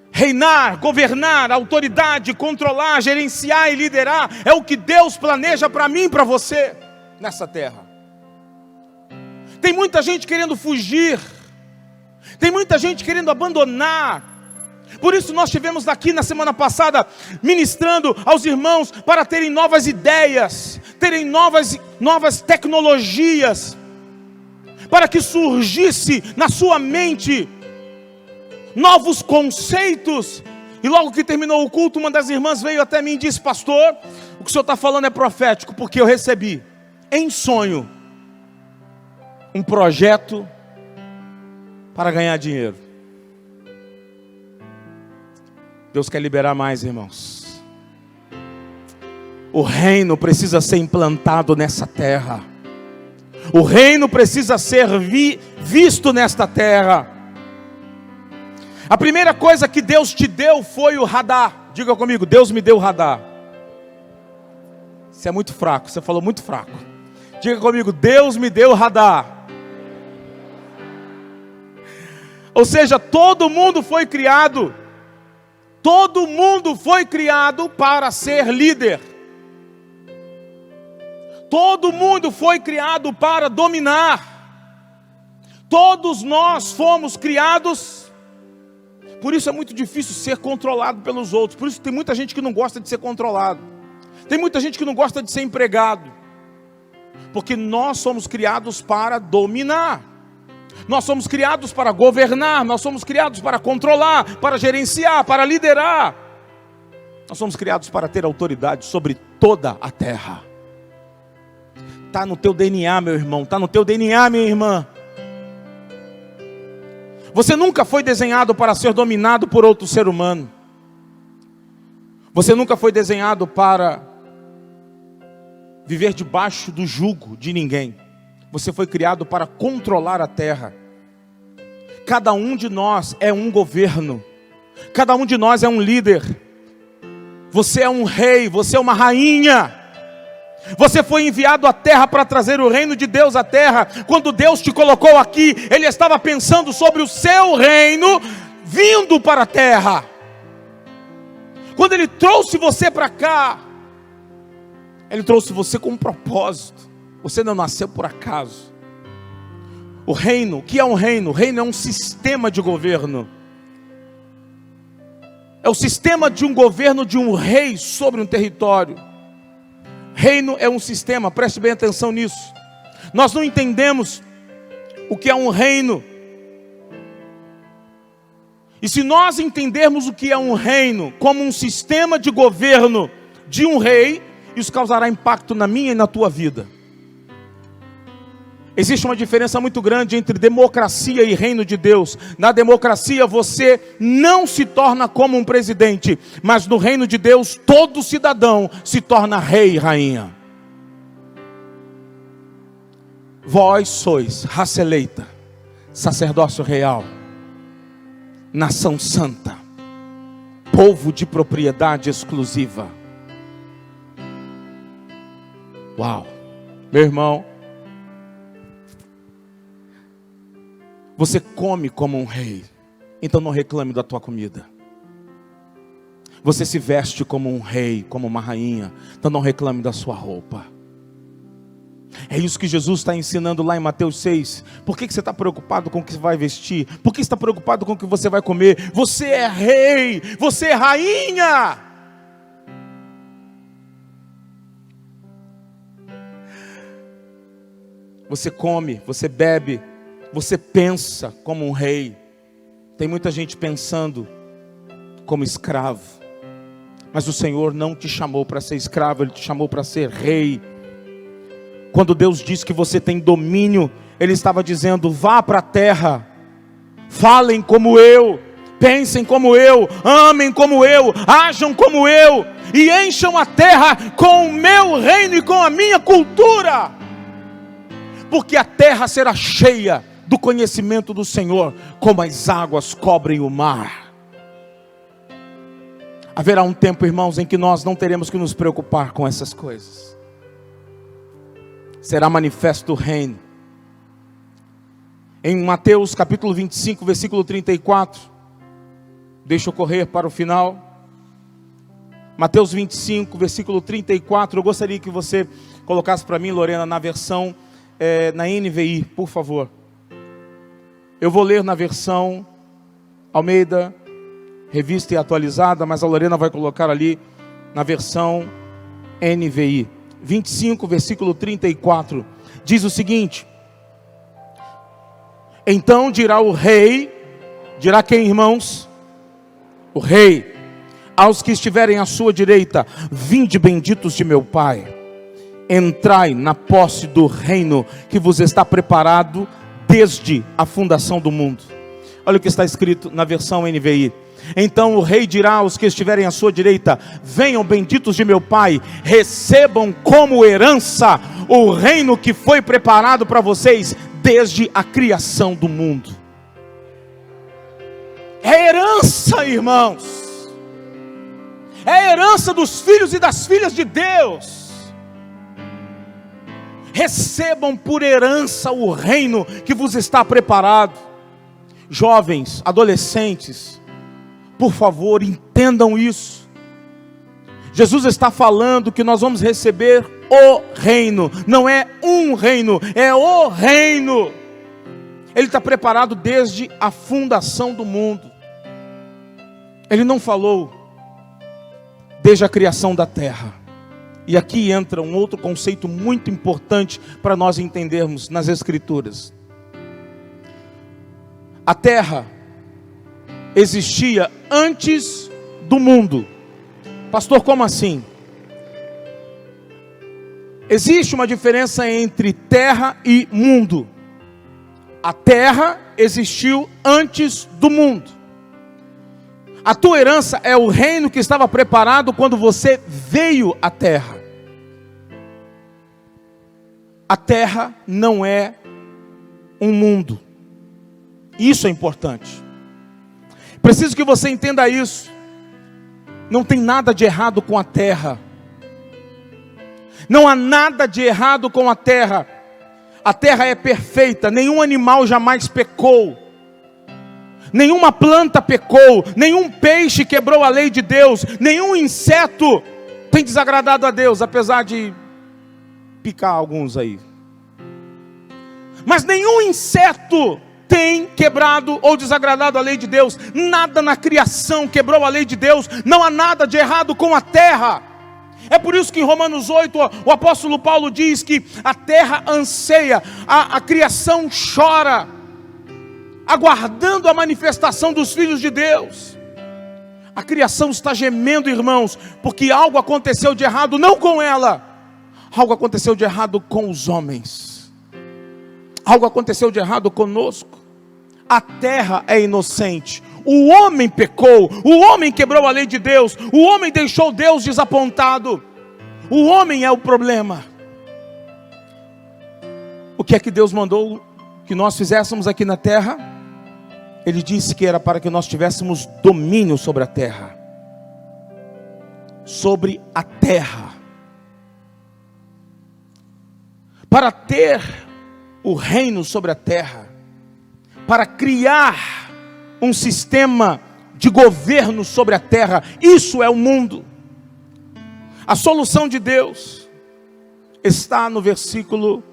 Reinar, governar, autoridade, controlar, gerenciar e liderar é o que Deus planeja para mim e para você nessa terra. Tem muita gente querendo fugir, tem muita gente querendo abandonar. Por isso nós estivemos aqui na semana passada ministrando aos irmãos para terem novas ideias, terem novas tecnologias, para que surgisse na sua mente novos conceitos. E logo que terminou o culto, uma das irmãs veio até mim e disse: pastor, o que o senhor está falando é profético, porque eu recebi em sonho um projeto para ganhar dinheiro. Deus quer liberar mais, irmãos. O reino precisa ser implantado nessa terra. O reino precisa ser visto nesta terra. A primeira coisa que Deus te deu foi o radah. Diga comigo, Deus me deu o radah. Você é muito fraco, você falou muito fraco. Diga comigo, Deus me deu radar. Ou seja, todo mundo foi criado para ser líder. Todo mundo foi criado para dominar. Todos nós fomos criados. Por isso é muito difícil ser controlado pelos outros. Por isso tem muita gente que não gosta de ser controlado. Tem muita gente que não gosta de ser empregado. Porque nós somos criados para dominar. Nós somos criados para governar. Nós somos criados para controlar, para gerenciar, para liderar. Nós somos criados para ter autoridade sobre toda a terra. Está no teu DNA, meu irmão. Está no teu DNA, minha irmã. Você nunca foi desenhado para ser dominado por outro ser humano. Você nunca foi desenhado para viver debaixo do jugo de ninguém. Você foi criado para controlar a terra. Cada um de nós é um governo. Cada um de nós é um líder. Você é um rei, você é uma rainha. Você foi enviado à terra para trazer o reino de Deus à terra. Quando Deus te colocou aqui, Ele estava pensando sobre o seu reino vindo para a terra. Quando Ele trouxe você para cá, Ele trouxe você com um propósito. Você não nasceu por acaso. O reino, o que é um reino? O reino é um sistema de governo. É o sistema de um governo de um rei sobre um território. Reino é um sistema, preste bem atenção nisso. Nós não entendemos o que é um reino. E se nós entendermos o que é um reino como um sistema de governo de um rei, isso causará impacto na minha e na tua vida. Existe uma diferença muito grande entre democracia e reino de Deus. Na democracia você não se torna como um presidente, mas no reino de Deus todo cidadão se torna rei e rainha. Vós sois raça eleita, sacerdócio real, nação santa, povo de propriedade exclusiva. Uau, meu irmão. Você come como um rei, então não reclame da tua comida. Você se veste como um rei, como uma rainha, então não reclame da sua roupa. É isso que Jesus está ensinando lá em Mateus 6. Por que você está preocupado com o que você vai vestir? Por que você está preocupado com o que você vai comer? Você é rei, você é rainha. Você come, você bebe, você pensa como um rei. Tem muita gente pensando como escravo. Mas o Senhor não te chamou para ser escravo, Ele te chamou para ser rei. Quando Deus disse que você tem domínio, Ele estava dizendo, vá para a terra, falem como eu, pensem como eu, amem como eu, ajam como eu, e encham a terra com o meu reino e com a minha cultura. Porque a terra será cheia do conhecimento do Senhor, como as águas cobrem o mar. Haverá um tempo, irmãos, em que nós não teremos que nos preocupar com essas coisas. Será manifesto o reino. Em Mateus capítulo 25, versículo 34. Deixa eu correr para o final. Mateus 25, versículo 34. Eu gostaria que você colocasse para mim, Lorena, na versão, na NVI, por favor. Eu vou ler na versão Almeida, revista e atualizada, mas a Lorena vai colocar ali na versão NVI. 25, versículo 34. Diz o seguinte: então dirá o rei, dirá quem, irmãos? O rei, aos que estiverem à sua direita, vinde benditos de meu Pai, entrai na posse do reino que vos está preparado desde a fundação do mundo. Olha o que está escrito na versão NVI. Então o rei dirá aos que estiverem à sua direita, venham benditos de meu Pai, recebam como herança o reino que foi preparado para vocês desde a criação do mundo. É herança, irmãos. É herança dos filhos e das filhas de Deus. recebam por herança o reino que vos está preparado. Jovens, adolescentes, por favor, entendam isso. Jesus está falando que nós vamos receber o reino, não é um reino, é o reino. Ele está preparado desde a fundação do mundo. Ele não falou desde a criação da terra. E aqui entra um outro conceito muito importante para nós entendermos nas Escrituras. A terra existia antes do mundo. Pastor, como assim? Existe uma diferença entre terra e mundo. A terra existiu antes do mundo. A tua herança é o reino que estava preparado quando você veio à terra. A terra não é um mundo. Isso é importante. Preciso que você entenda isso. Não tem nada de errado com a terra. Não há nada de errado com a terra. A terra é perfeita, nenhum animal jamais pecou. Nenhuma planta pecou, nenhum peixe quebrou a lei de Deus, nenhum inseto tem desagradado a Deus, apesar de picar alguns aí. Mas nenhum inseto tem quebrado ou desagradado a lei de Deus. Nada na criação quebrou a lei de Deus. Não há nada de errado com a terra. É por isso que em Romanos 8 o apóstolo Paulo diz que a terra anseia, a criação chora, aguardando a manifestação dos filhos de Deus. A criação está gemendo, irmãos, porque algo aconteceu de errado, não com ela, algo aconteceu de errado com os homens, algo aconteceu de errado conosco. A terra é inocente, o homem pecou, o homem quebrou a lei de Deus, o homem deixou Deus desapontado, o homem é o problema. O que é que Deus mandou que nós fizéssemos aqui na terra? Ele disse que era para que nós tivéssemos domínio sobre a terra. Sobre a terra. Para ter o reino sobre a terra, para criar um sistema de governo sobre a terra, isso é o mundo. A solução de Deus está no versículo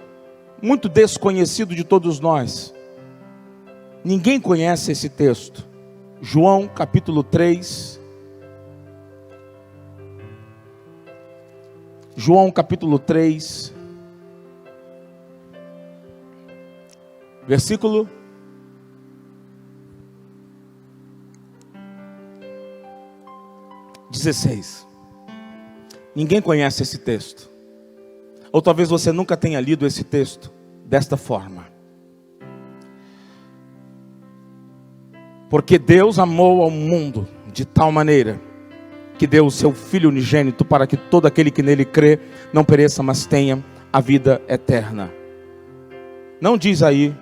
muito desconhecido de todos nós. Ninguém conhece esse texto. João capítulo 3. João capítulo 3. Versículo 16. Ninguém conhece esse texto. Ou talvez você nunca tenha lido esse texto desta forma. Porque Deus amou ao mundo de tal maneira que deu o seu Filho unigênito para que todo aquele que nele crê não pereça, mas tenha a vida eterna. Não diz aí,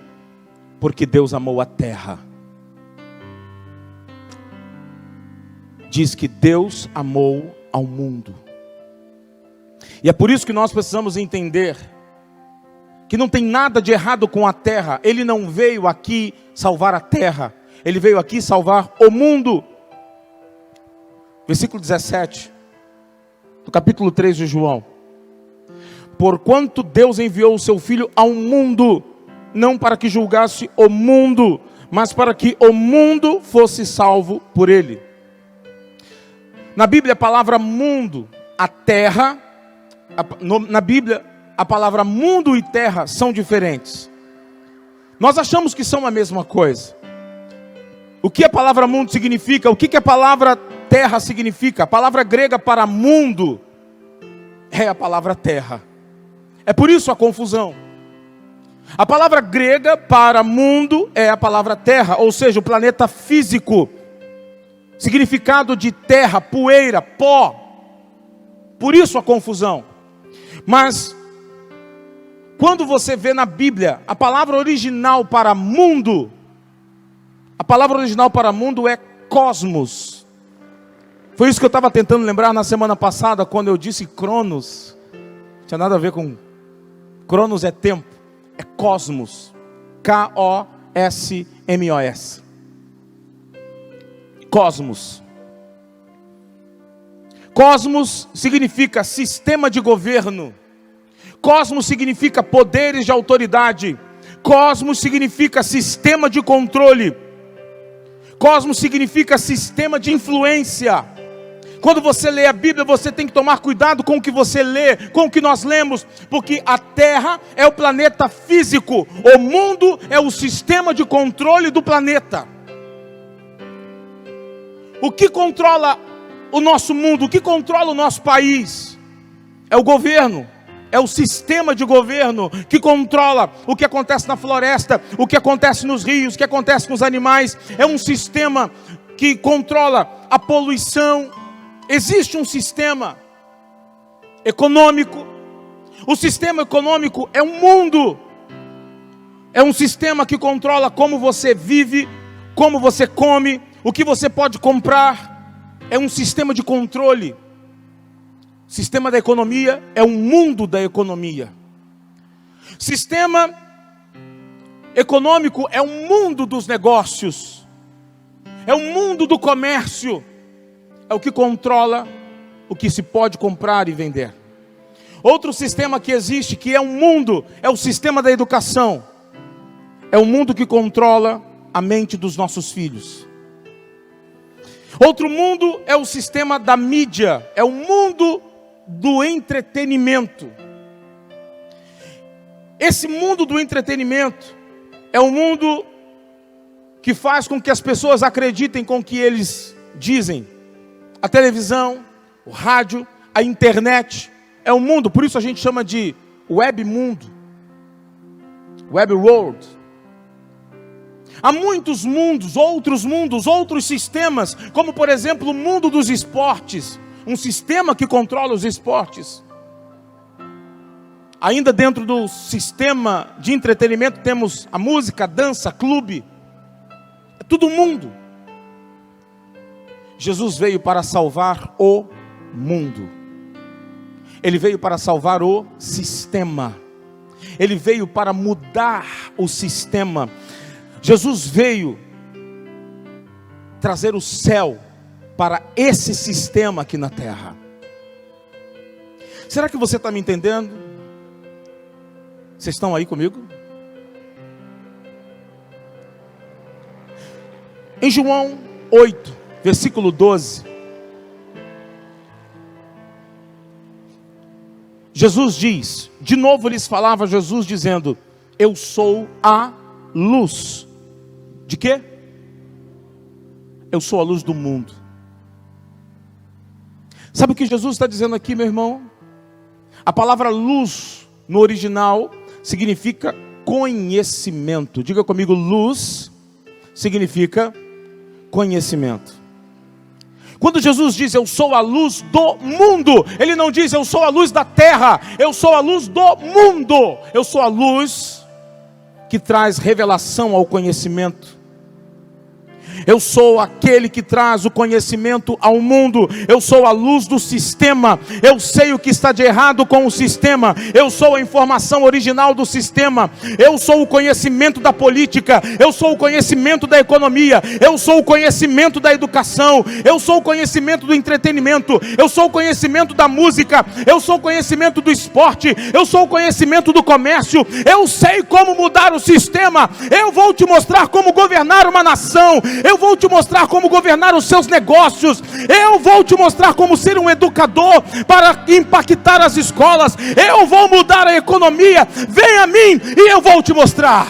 porque Deus amou a terra. Diz que Deus amou ao mundo. E é por isso que nós precisamos entender que não tem nada de errado com a terra. Ele não veio aqui salvar a terra. Ele veio aqui salvar o mundo. Versículo 17, do capítulo 3 de João. Porquanto Deus enviou o seu Filho ao mundo, não para que julgasse o mundo, mas para que o mundo fosse salvo por ele. Na Bíblia a palavra mundo, a terra, na Bíblia a palavra mundo e terra são diferentes. Nós achamos que são a mesma coisa. O que a palavra mundo significa? O que a palavra terra significa? A palavra grega para mundo é a palavra terra. É por isso a confusão. A palavra grega para mundo é a palavra terra, ou seja, o planeta físico. Significado de terra, poeira, pó. Por isso a confusão. Mas quando você vê na Bíblia a palavra original para mundo, a palavra original para mundo é cosmos. Foi isso que eu estava tentando lembrar na semana passada, quando eu disse cronos. Não tinha nada a ver com Cronos é tempo, é cosmos. K-O-S-M-O-S. Cosmos. Cosmos significa sistema de governo. Cosmos significa poderes de autoridade. Cosmos significa sistema de controle. Cosmos significa sistema de influência. Quando você lê a Bíblia, você tem que tomar cuidado com o que você lê, com o que nós lemos, porque a Terra é o planeta físico, o mundo é o sistema de controle do planeta. O que controla o nosso mundo, o que controla o nosso país? É o governo, é o sistema de governo que controla o que acontece na floresta, o que acontece nos rios, o que acontece com os animais. É um sistema que controla a poluição. Existe um sistema econômico. O sistema econômico é um mundo. É um sistema que controla como você vive, como você come, o que você pode comprar. É um sistema de controle. O sistema da economia é um mundo da economia. Sistema econômico é um mundo dos negócios. É um mundo do comércio. É o que controla o que se pode comprar e vender. Outro sistema que existe, que é um mundo, é o sistema da educação. É o mundo que controla a mente dos nossos filhos. Outro mundo é o sistema da mídia, é o mundo do entretenimento. Esse mundo do entretenimento é o mundo que faz com que as pessoas acreditem com o que eles dizem. A televisão, o rádio, a internet, é o mundo, por isso a gente chama de web mundo, web world. Há muitos mundos, outros sistemas, como por exemplo o mundo dos esportes, um sistema que controla os esportes. Ainda dentro do sistema de entretenimento temos a música, a dança, clube, é tudo mundo. Jesus veio para salvar o mundo. Ele veio para salvar o sistema. Ele veio para mudar o sistema. Jesus veio trazer o céu para esse sistema aqui na terra. Será que você está me entendendo? Vocês estão aí comigo? Em João 8, versículo 12, Jesus diz, de novo lhes falava Jesus dizendo, eu sou a luz. De quê? Eu sou a luz do mundo. Sabe o que Jesus está dizendo aqui, meu irmão? A palavra luz, no original, significa conhecimento. Diga comigo, luz significa conhecimento. Quando Jesus diz, eu sou a luz do mundo, Ele não diz, eu sou a luz da terra, eu sou a luz do mundo. Eu sou a luz que traz revelação ao conhecimento. Eu sou aquele que traz o conhecimento ao mundo. Eu sou a luz do sistema. Eu sei o que está de errado com o sistema. Eu sou a informação original do sistema. Eu sou o conhecimento da política. Eu sou o conhecimento da economia. Eu sou o conhecimento da educação. Eu sou o conhecimento do entretenimento. Eu sou o conhecimento da música. Eu sou o conhecimento do esporte. Eu sou o conhecimento do comércio. Eu sei como mudar o sistema. Eu vou te mostrar como governar uma nação. Eu vou te mostrar como governar os seus negócios. Eu vou te mostrar como ser um educador para impactar as escolas. Eu vou mudar a economia. Vem a mim e eu vou te mostrar.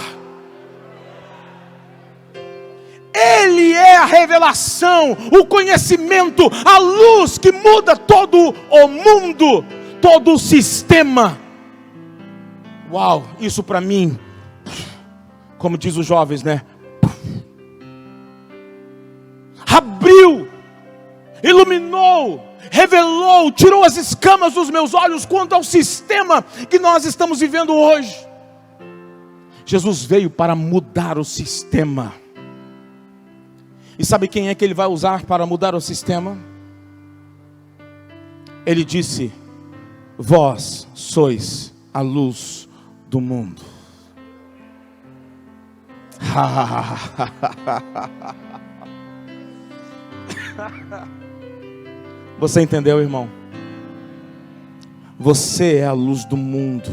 Ele é a revelação, o conhecimento, a luz que muda todo o mundo, todo o sistema. Uau, isso para mim, como diz os jovens, né? Abriu, iluminou, revelou, tirou as escamas dos meus olhos quanto ao sistema que nós estamos vivendo hoje. Jesus veio para mudar o sistema. E sabe quem é que Ele vai usar para mudar o sistema? Ele disse, vós sois a luz
do mundo. Você entendeu, irmão? Você é a luz do mundo.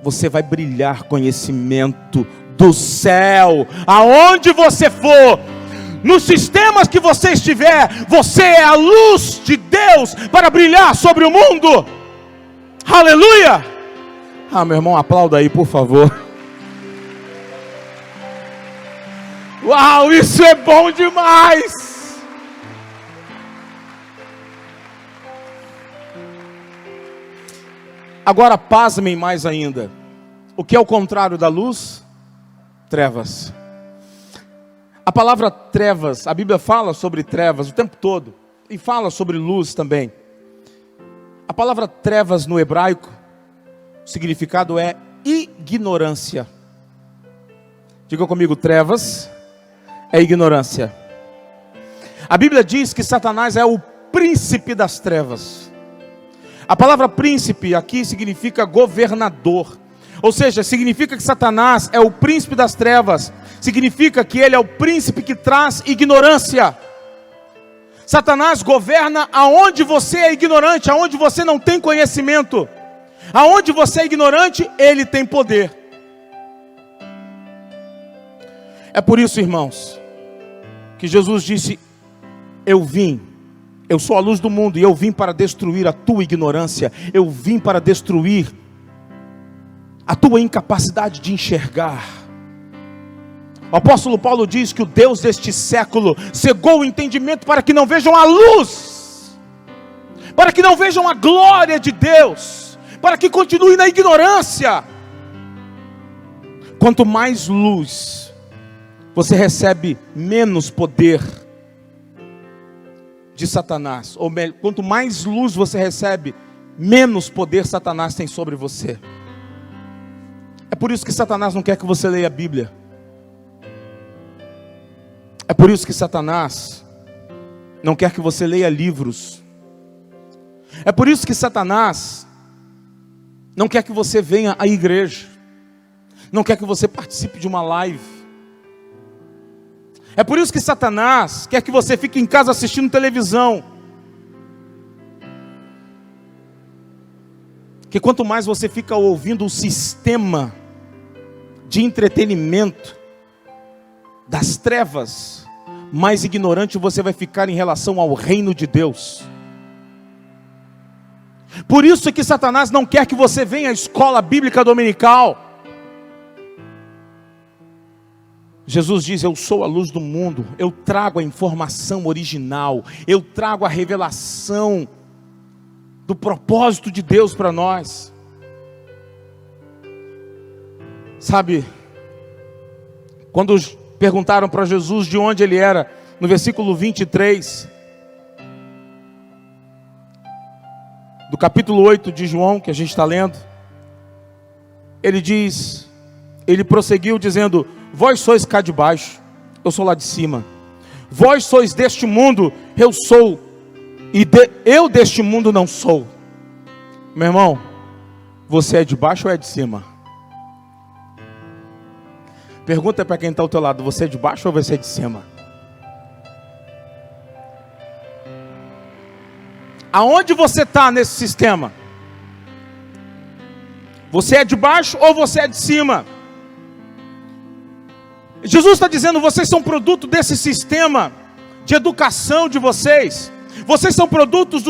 Você vai brilhar conhecimento do céu, aonde você for, nos sistemas que você estiver, você é a luz de Deus para brilhar sobre o mundo. Aleluia! Meu irmão, aplauda aí, por favor. Uau, isso é bom demais! Agora pasmem mais ainda. O que é o contrário da luz? Trevas. A palavra trevas, a Bíblia fala sobre trevas o tempo todo. E fala sobre luz também. A palavra trevas no hebraico, o significado é ignorância. Diga comigo, trevas é ignorância. A Bíblia diz que Satanás é o príncipe das trevas. A palavra príncipe aqui significa governador. Ou seja, significa que Satanás é o príncipe das trevas. Significa que ele é o príncipe que traz ignorância. Satanás governa aonde você é ignorante, aonde você não tem conhecimento. Aonde você é ignorante, ele tem poder. É por isso, irmãos, que Jesus disse: eu sou a luz do mundo e eu vim para destruir a tua ignorância. Eu vim para destruir a tua incapacidade de enxergar. O apóstolo Paulo diz que o Deus deste século cegou o entendimento para que não vejam a luz, para que não vejam a glória de Deus, para que continuem na ignorância. Quanto mais luz você recebe, menos poder de Satanás. Ou quanto mais luz você recebe, menos poder Satanás tem sobre você. É por isso que Satanás não quer que você leia a Bíblia. É por isso que Satanás não quer que você leia livros. É por isso que Satanás não quer que você venha à igreja. Não quer que você participe de uma live. É por isso que Satanás quer que você fique em casa assistindo televisão. Que quanto mais você fica ouvindo o sistema de entretenimento das trevas, mais ignorante você vai ficar em relação ao reino de Deus. Por isso é que Satanás não quer que você venha à escola bíblica dominical. Jesus diz: eu sou a luz do mundo, eu trago a informação original, eu trago a revelação do propósito de Deus para nós. Sabe, quando perguntaram para Jesus de onde ele era, no versículo 23, do capítulo 8 de João, que a gente está lendo, ele prosseguiu dizendo: vós sois cá de baixo, eu sou lá de cima. Vós sois deste mundo, eu sou, eu deste mundo não sou. Meu irmão, você é de baixo ou é de cima? Pergunta para quem está ao teu lado: você é de baixo ou você é de cima? Aonde você está nesse sistema? Você é de baixo ou você é de cima? Jesus está dizendo: vocês são produto desse sistema de educação de vocês. Vocês são produtos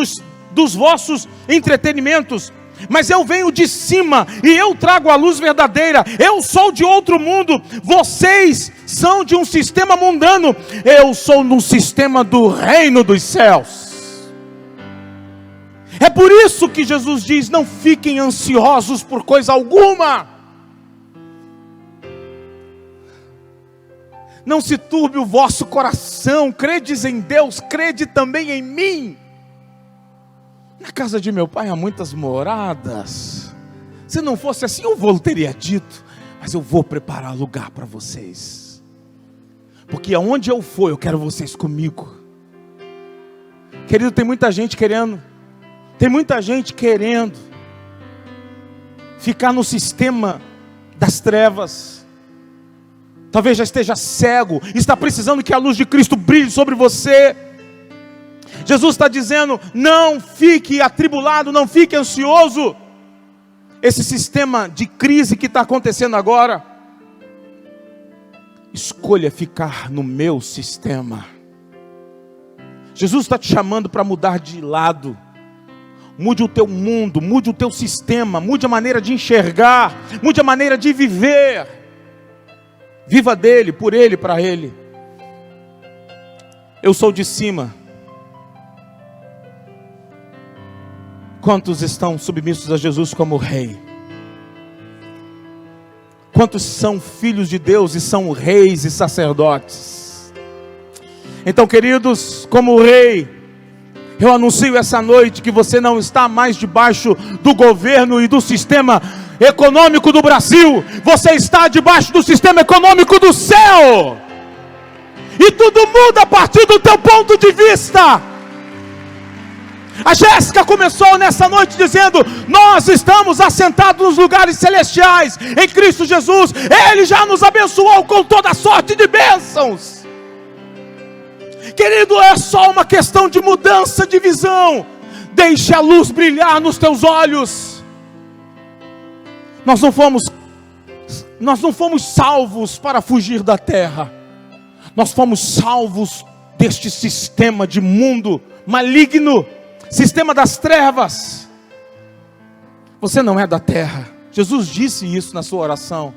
dos vossos entretenimentos. Mas eu venho de cima e eu trago a luz verdadeira. Eu sou de outro mundo. Vocês são de um sistema mundano. Eu sou no sistema do reino dos céus. É por isso que Jesus diz: não fiquem ansiosos por coisa alguma. Não se turbe o vosso coração. Credes em Deus, crede também em mim. Na casa de meu pai há muitas moradas. Se não fosse assim, eu teria dito. Mas eu vou preparar lugar para vocês. Porque aonde eu for, eu quero vocês comigo. Querido, tem muita gente querendo
ficar no sistema das trevas. Talvez já esteja cego, está precisando que a luz de Cristo brilhe sobre você. Jesus está dizendo: não fique atribulado, não fique ansioso. Esse sistema de crise que está acontecendo agora, escolha ficar no meu sistema. Jesus está te chamando para mudar de lado. Mude o teu mundo, mude o teu sistema, mude a maneira de enxergar, mude a maneira de viver. Viva dele, por ele, para ele. Eu sou de cima. Quantos estão submissos a Jesus como Rei? Quantos são filhos de Deus e são reis e sacerdotes? Então, queridos, como Rei, eu anuncio essa noite que você não está mais debaixo do governo e do sistema econômico do Brasil. Você está debaixo do sistema econômico do céu. E tudo muda a partir do teu ponto de vista. A Jéssica começou nessa noite dizendo: nós estamos assentados nos lugares celestiais em Cristo Jesus. Ele já nos abençoou com toda sorte de bênçãos. Querido, é só uma questão de mudança de visão. Deixe a luz brilhar nos teus olhos. Nós não fomos salvos para fugir da terra. Nós fomos salvos deste sistema de mundo maligno, sistema das trevas. Você não é da terra. Jesus disse isso na sua oração: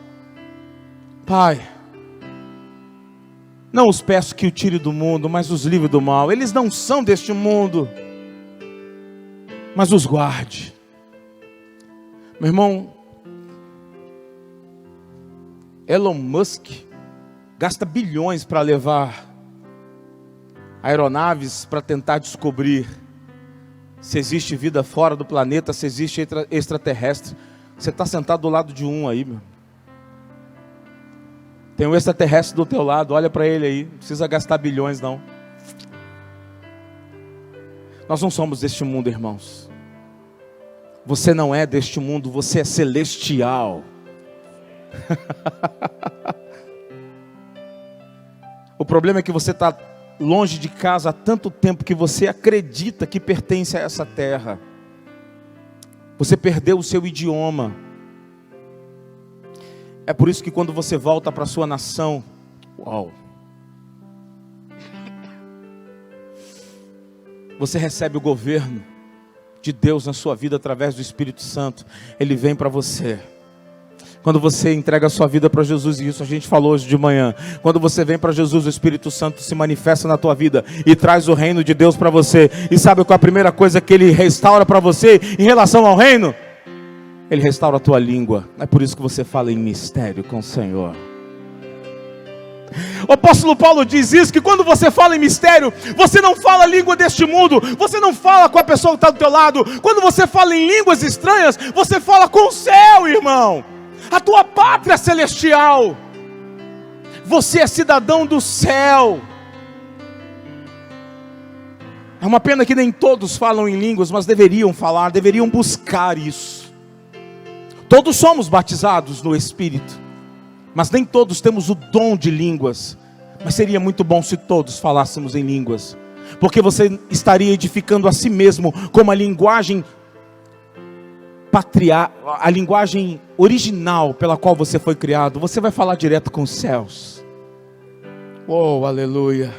Pai, não os peço que o tire do mundo, mas os livre do mal. Eles não são deste mundo, mas os guarde. Meu irmão, Elon Musk gasta bilhões para levar aeronaves para tentar descobrir se existe vida fora do planeta, se existe extraterrestre. Você está sentado do lado de um aí, meu. Tem um extraterrestre do teu lado, olha para ele aí. Não precisa gastar bilhões não. Nós não somos deste mundo, irmãos. Você não é deste mundo, você é celestial. O problema é que você está longe de casa há tanto tempo que você acredita que pertence a essa terra. Você perdeu o seu idioma. É por isso que quando você volta para a sua nação, você recebe o governo de Deus na sua vida através do Espírito Santo. Ele vem para você. Quando você entrega a sua vida para Jesus, e isso a gente falou hoje de manhã, quando você vem para Jesus, o Espírito Santo se manifesta na tua vida e traz o reino de Deus para você. E sabe qual é a primeira coisa que Ele restaura para você em relação ao reino? Ele restaura a tua língua. É por isso que você fala em mistério com o Senhor. O apóstolo Paulo diz isso, que quando você fala em mistério, você não fala a língua deste mundo, você não fala com a pessoa que está do teu lado. Quando você fala em línguas estranhas, você fala com o céu, irmão. A tua pátria celestial. Você é cidadão do céu. É uma pena que nem todos falam em línguas, mas deveriam falar, deveriam buscar isso. Todos somos batizados no Espírito, mas nem todos temos o dom de línguas. Mas seria muito bom se todos falássemos em línguas, porque você estaria edificando a si mesmo com uma linguagem a linguagem original pela qual você foi criado. Você vai falar direto com os céus. Oh, aleluia.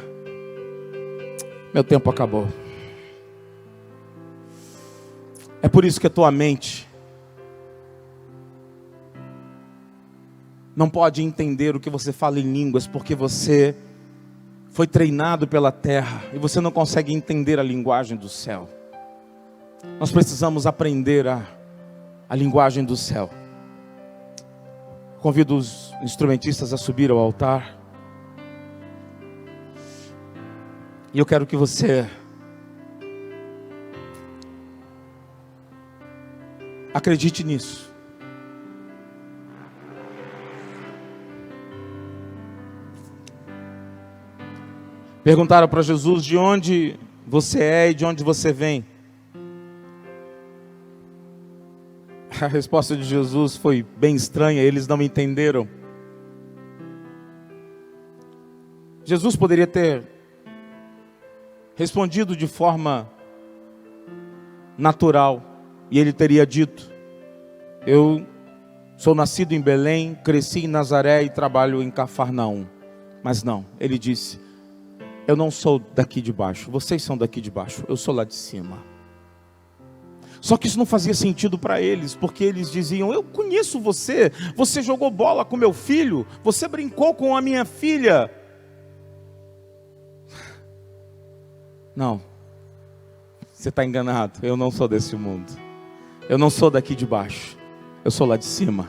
Meu tempo acabou. É por isso que a tua mente não pode entender o que você fala em línguas, porque você foi treinado pela terra e você não consegue entender a linguagem do céu. Nós precisamos aprender a linguagem do céu. Convido os instrumentistas a subir ao altar. E eu quero que você acredite nisso. Perguntaram para Jesus de onde você é e de onde você vem.
A resposta de Jesus foi bem estranha, eles não entenderam. Jesus poderia ter respondido de forma natural, e ele teria dito: eu sou nascido em Belém, cresci em Nazaré e trabalho em Cafarnaum. Mas não, ele disse: eu não sou daqui de baixo, vocês são daqui de baixo, eu sou lá de cima. Só que isso não fazia sentido para eles, porque eles diziam: eu conheço você, você jogou bola com meu filho, você brincou com a minha filha. Não, você está enganado, eu não sou desse mundo, eu não sou daqui de baixo, eu sou lá de cima.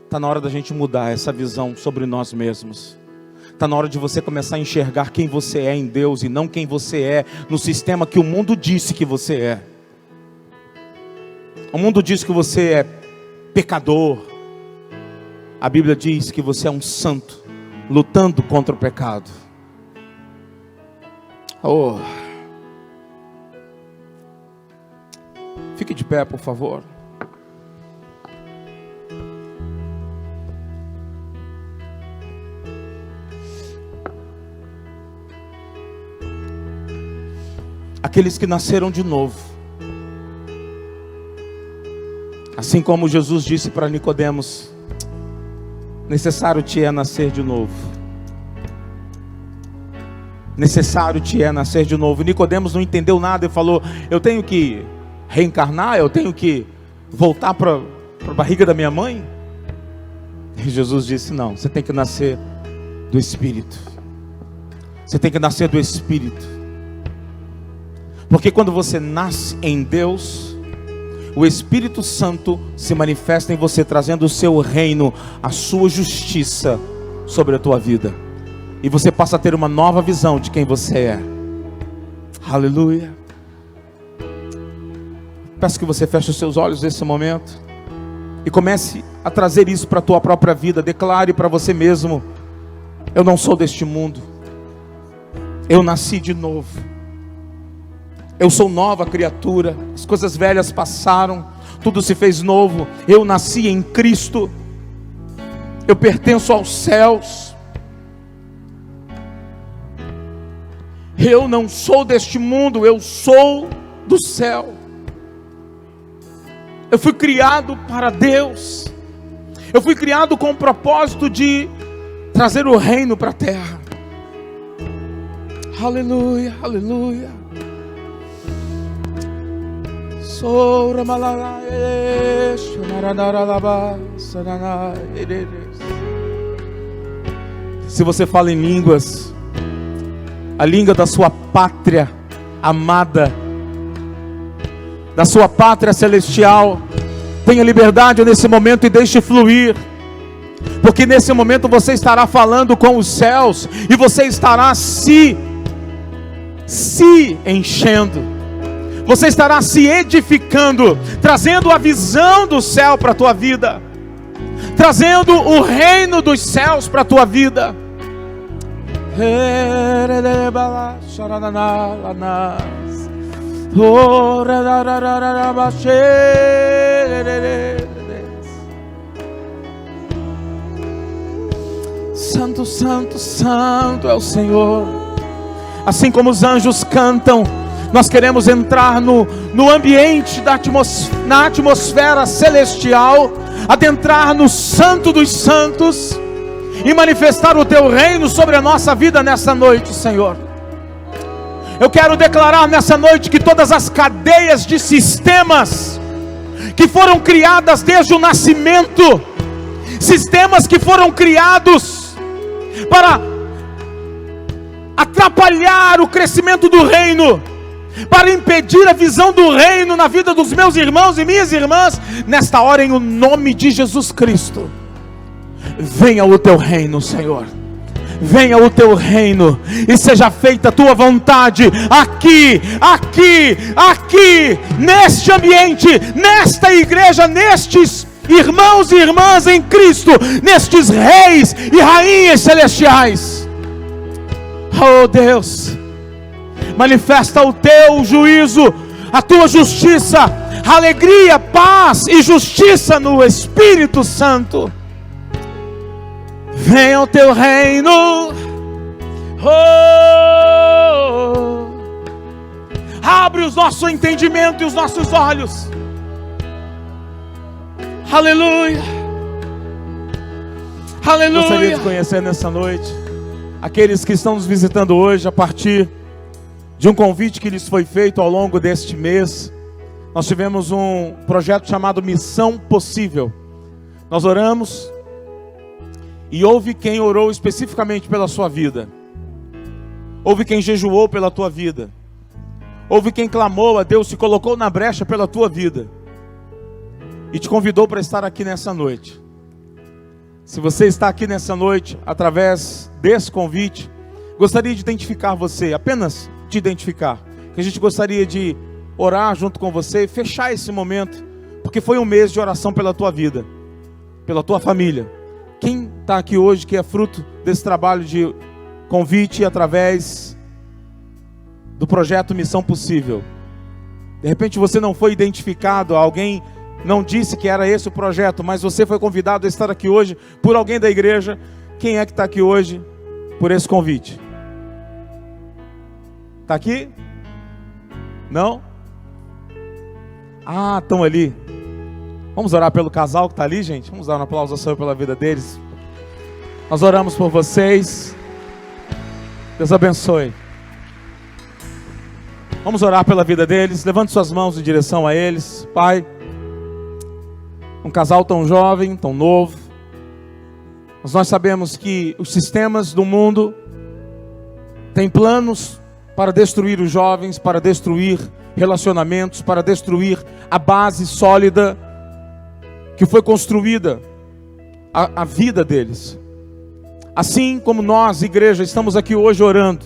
Está na hora da gente mudar essa visão sobre nós mesmos. Está na hora de você começar a enxergar quem você é em Deus e não quem você é no sistema que o mundo disse que você é. O mundo diz que você é pecador. A Bíblia diz que você é um santo lutando contra o pecado. Oh. Fique de pé, por favor. Aqueles que nasceram de novo, assim como Jesus disse para Nicodemos: necessário te é nascer de novo. Necessário te é nascer de novo. E Nicodemos não entendeu nada e falou: eu tenho que reencarnar, eu tenho que voltar para a barriga da minha mãe? E Jesus disse: não, você tem que nascer do Espírito. Você tem que nascer do Espírito. Porque quando você nasce em Deus, o Espírito Santo se manifesta em você, trazendo o seu reino, a sua justiça sobre a tua vida. E você passa a ter uma nova visão de quem você é. Aleluia. Peço que você feche os seus olhos nesse momento e comece a trazer isso para a tua própria vida. Declare para você mesmo: eu não sou deste mundo, eu nasci de novo. Eu sou nova criatura, as coisas velhas passaram, tudo se fez novo. Eu nasci em Cristo, eu pertenço aos céus. Eu não sou deste mundo, eu sou do céu. Eu fui criado para Deus. Eu fui criado com o propósito de trazer o reino para a terra. Aleluia, aleluia. Se você fala em línguas, a língua da sua pátria amada, da sua pátria celestial, tenha liberdade nesse momento e deixe fluir, porque nesse momento você estará falando com os céus e você estará se enchendo. Você estará se edificando, trazendo a visão do céu para a tua vida, trazendo o reino dos céus para a tua vida. Santo, santo, santo é o Senhor. Assim como os anjos cantam, nós queremos entrar no ambiente na atmosfera celestial, adentrar no santo dos santos e manifestar o teu reino sobre a nossa vida nessa noite, Senhor. Eu quero declarar nessa noite que todas as cadeias de sistemas que foram criadas desde o nascimento, sistemas que foram criados para atrapalhar o crescimento do reino, para impedir a visão do reino na vida dos meus irmãos e minhas irmãs, nesta hora, em o nome de Jesus Cristo, venha o teu reino, Senhor. Venha o teu reino e seja feita a tua vontade aqui, neste ambiente, nesta igreja, nestes irmãos e irmãs em Cristo, nestes reis e rainhas celestiais. Oh Deus, manifesta o teu juízo, a tua justiça,
alegria, paz e justiça no Espírito Santo. Venha o teu reino. Oh, abre o nosso entendimento e os nossos olhos. Aleluia. Aleluia. Gostaria de conhecer nessa noite aqueles que estão nos visitando hoje a partir de um convite que lhes foi feito ao longo deste mês. Nós tivemos um projeto chamado Missão Possível. Nós oramos e houve quem orou especificamente pela sua vida. Houve quem jejuou pela tua vida. Houve quem clamou a Deus, se colocou na brecha pela tua vida e te convidou para estar aqui nessa noite. Se você está aqui nessa noite, através desse convite, gostaria de identificar você, apenas te identificar, que a gente gostaria de orar junto com você, fechar esse momento, porque foi um mês de oração pela tua vida, pela tua família. Quem está aqui hoje que é fruto desse trabalho de convite através do projeto Missão Possível? De repente você não foi identificado, alguém não disse que era esse o projeto, mas você foi convidado a estar aqui hoje por alguém da igreja. Quem é que está aqui hoje por esse convite? Está aqui? Não? Ah, estão ali. Vamos orar pelo casal que está ali, gente? Vamos dar um aplauso ao Senhor pela vida deles. Nós oramos por vocês. Deus abençoe. Vamos orar pela vida deles. Levante suas mãos em direção a eles. Pai, um casal tão jovem, tão novo. Mas nós sabemos que os sistemas do mundo têm planos para destruir os jovens, para destruir relacionamentos, para destruir a base sólida que foi construída, a vida deles. Assim como nós, igreja, estamos aqui hoje orando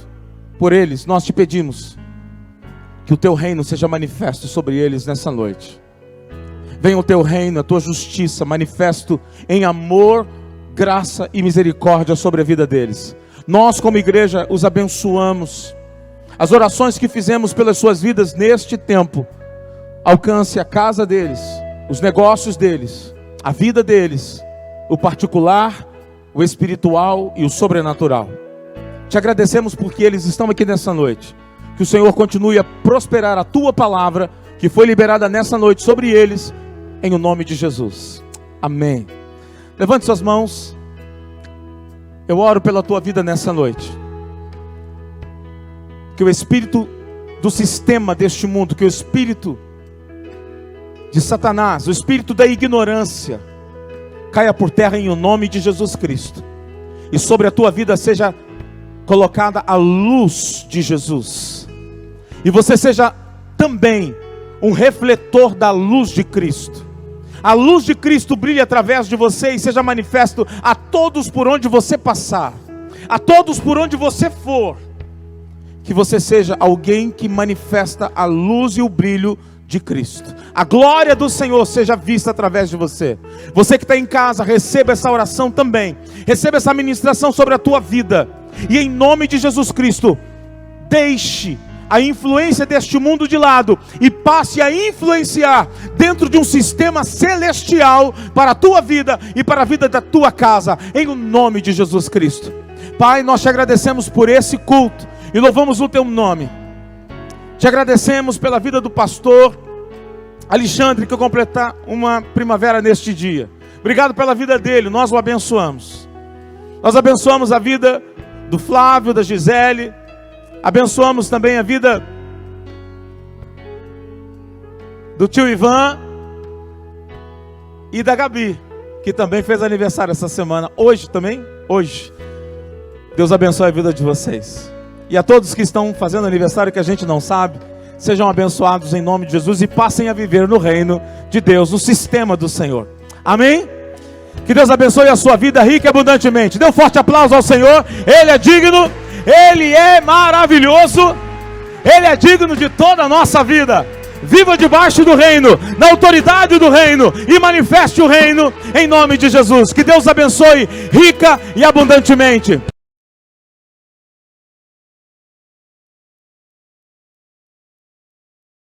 por eles, nós te pedimos que o teu reino seja manifesto sobre eles nessa noite. Venha o teu reino, a tua justiça, manifesto em amor, graça e misericórdia sobre a vida deles. Nós como igreja os abençoamos. As orações que fizemos pelas suas vidas neste tempo, alcance a casa deles, os negócios deles, a vida deles, o particular, o espiritual e o sobrenatural. Te agradecemos porque eles estão aqui nessa noite. Que o Senhor continue a prosperar a tua palavra, que foi liberada nessa noite sobre eles, em o nome de Jesus. Amém. Levante suas mãos. Eu oro pela tua vida nessa noite. Que o espírito do sistema deste mundo, que o espírito de Satanás, o espírito da ignorância, caia por terra em o nome de Jesus Cristo. E sobre a tua vida seja colocada a luz de Jesus. E você seja também um refletor da luz de Cristo. A luz de Cristo brilhe através de você e seja manifesto a todos por onde você passar, a todos por onde você for. Que você seja alguém que manifesta a luz e o brilho de Cristo. A glória do Senhor seja vista através de você. Você que está em casa, receba essa oração também. Receba essa ministração sobre a tua vida. E em nome de Jesus Cristo, deixe a influência deste mundo de lado e passe a influenciar dentro de um sistema celestial para a tua vida e para a vida da tua casa, em o nome de Jesus Cristo. Pai, nós te agradecemos por esse culto e louvamos o teu nome. Te agradecemos pela vida do pastor Alexandre, que completar uma primavera neste dia. Obrigado pela vida dele, nós o abençoamos. Nós abençoamos a vida do Flávio, da Gisele. Abençoamos também a vida do tio Ivan e da Gabi, que também fez aniversário essa semana. Hoje também? Hoje. Deus abençoe a vida de vocês. E a todos que estão fazendo aniversário que a gente não sabe, sejam abençoados em nome de Jesus e passem a viver no reino de Deus, no sistema do Senhor. Amém? Que Deus abençoe a sua vida rica e abundantemente. Dê um forte aplauso ao Senhor. Ele é digno. Ele é maravilhoso, Ele é digno de toda a nossa vida. Viva debaixo do reino, na autoridade do reino, e manifeste o reino em nome de Jesus. Que Deus abençoe rica e abundantemente.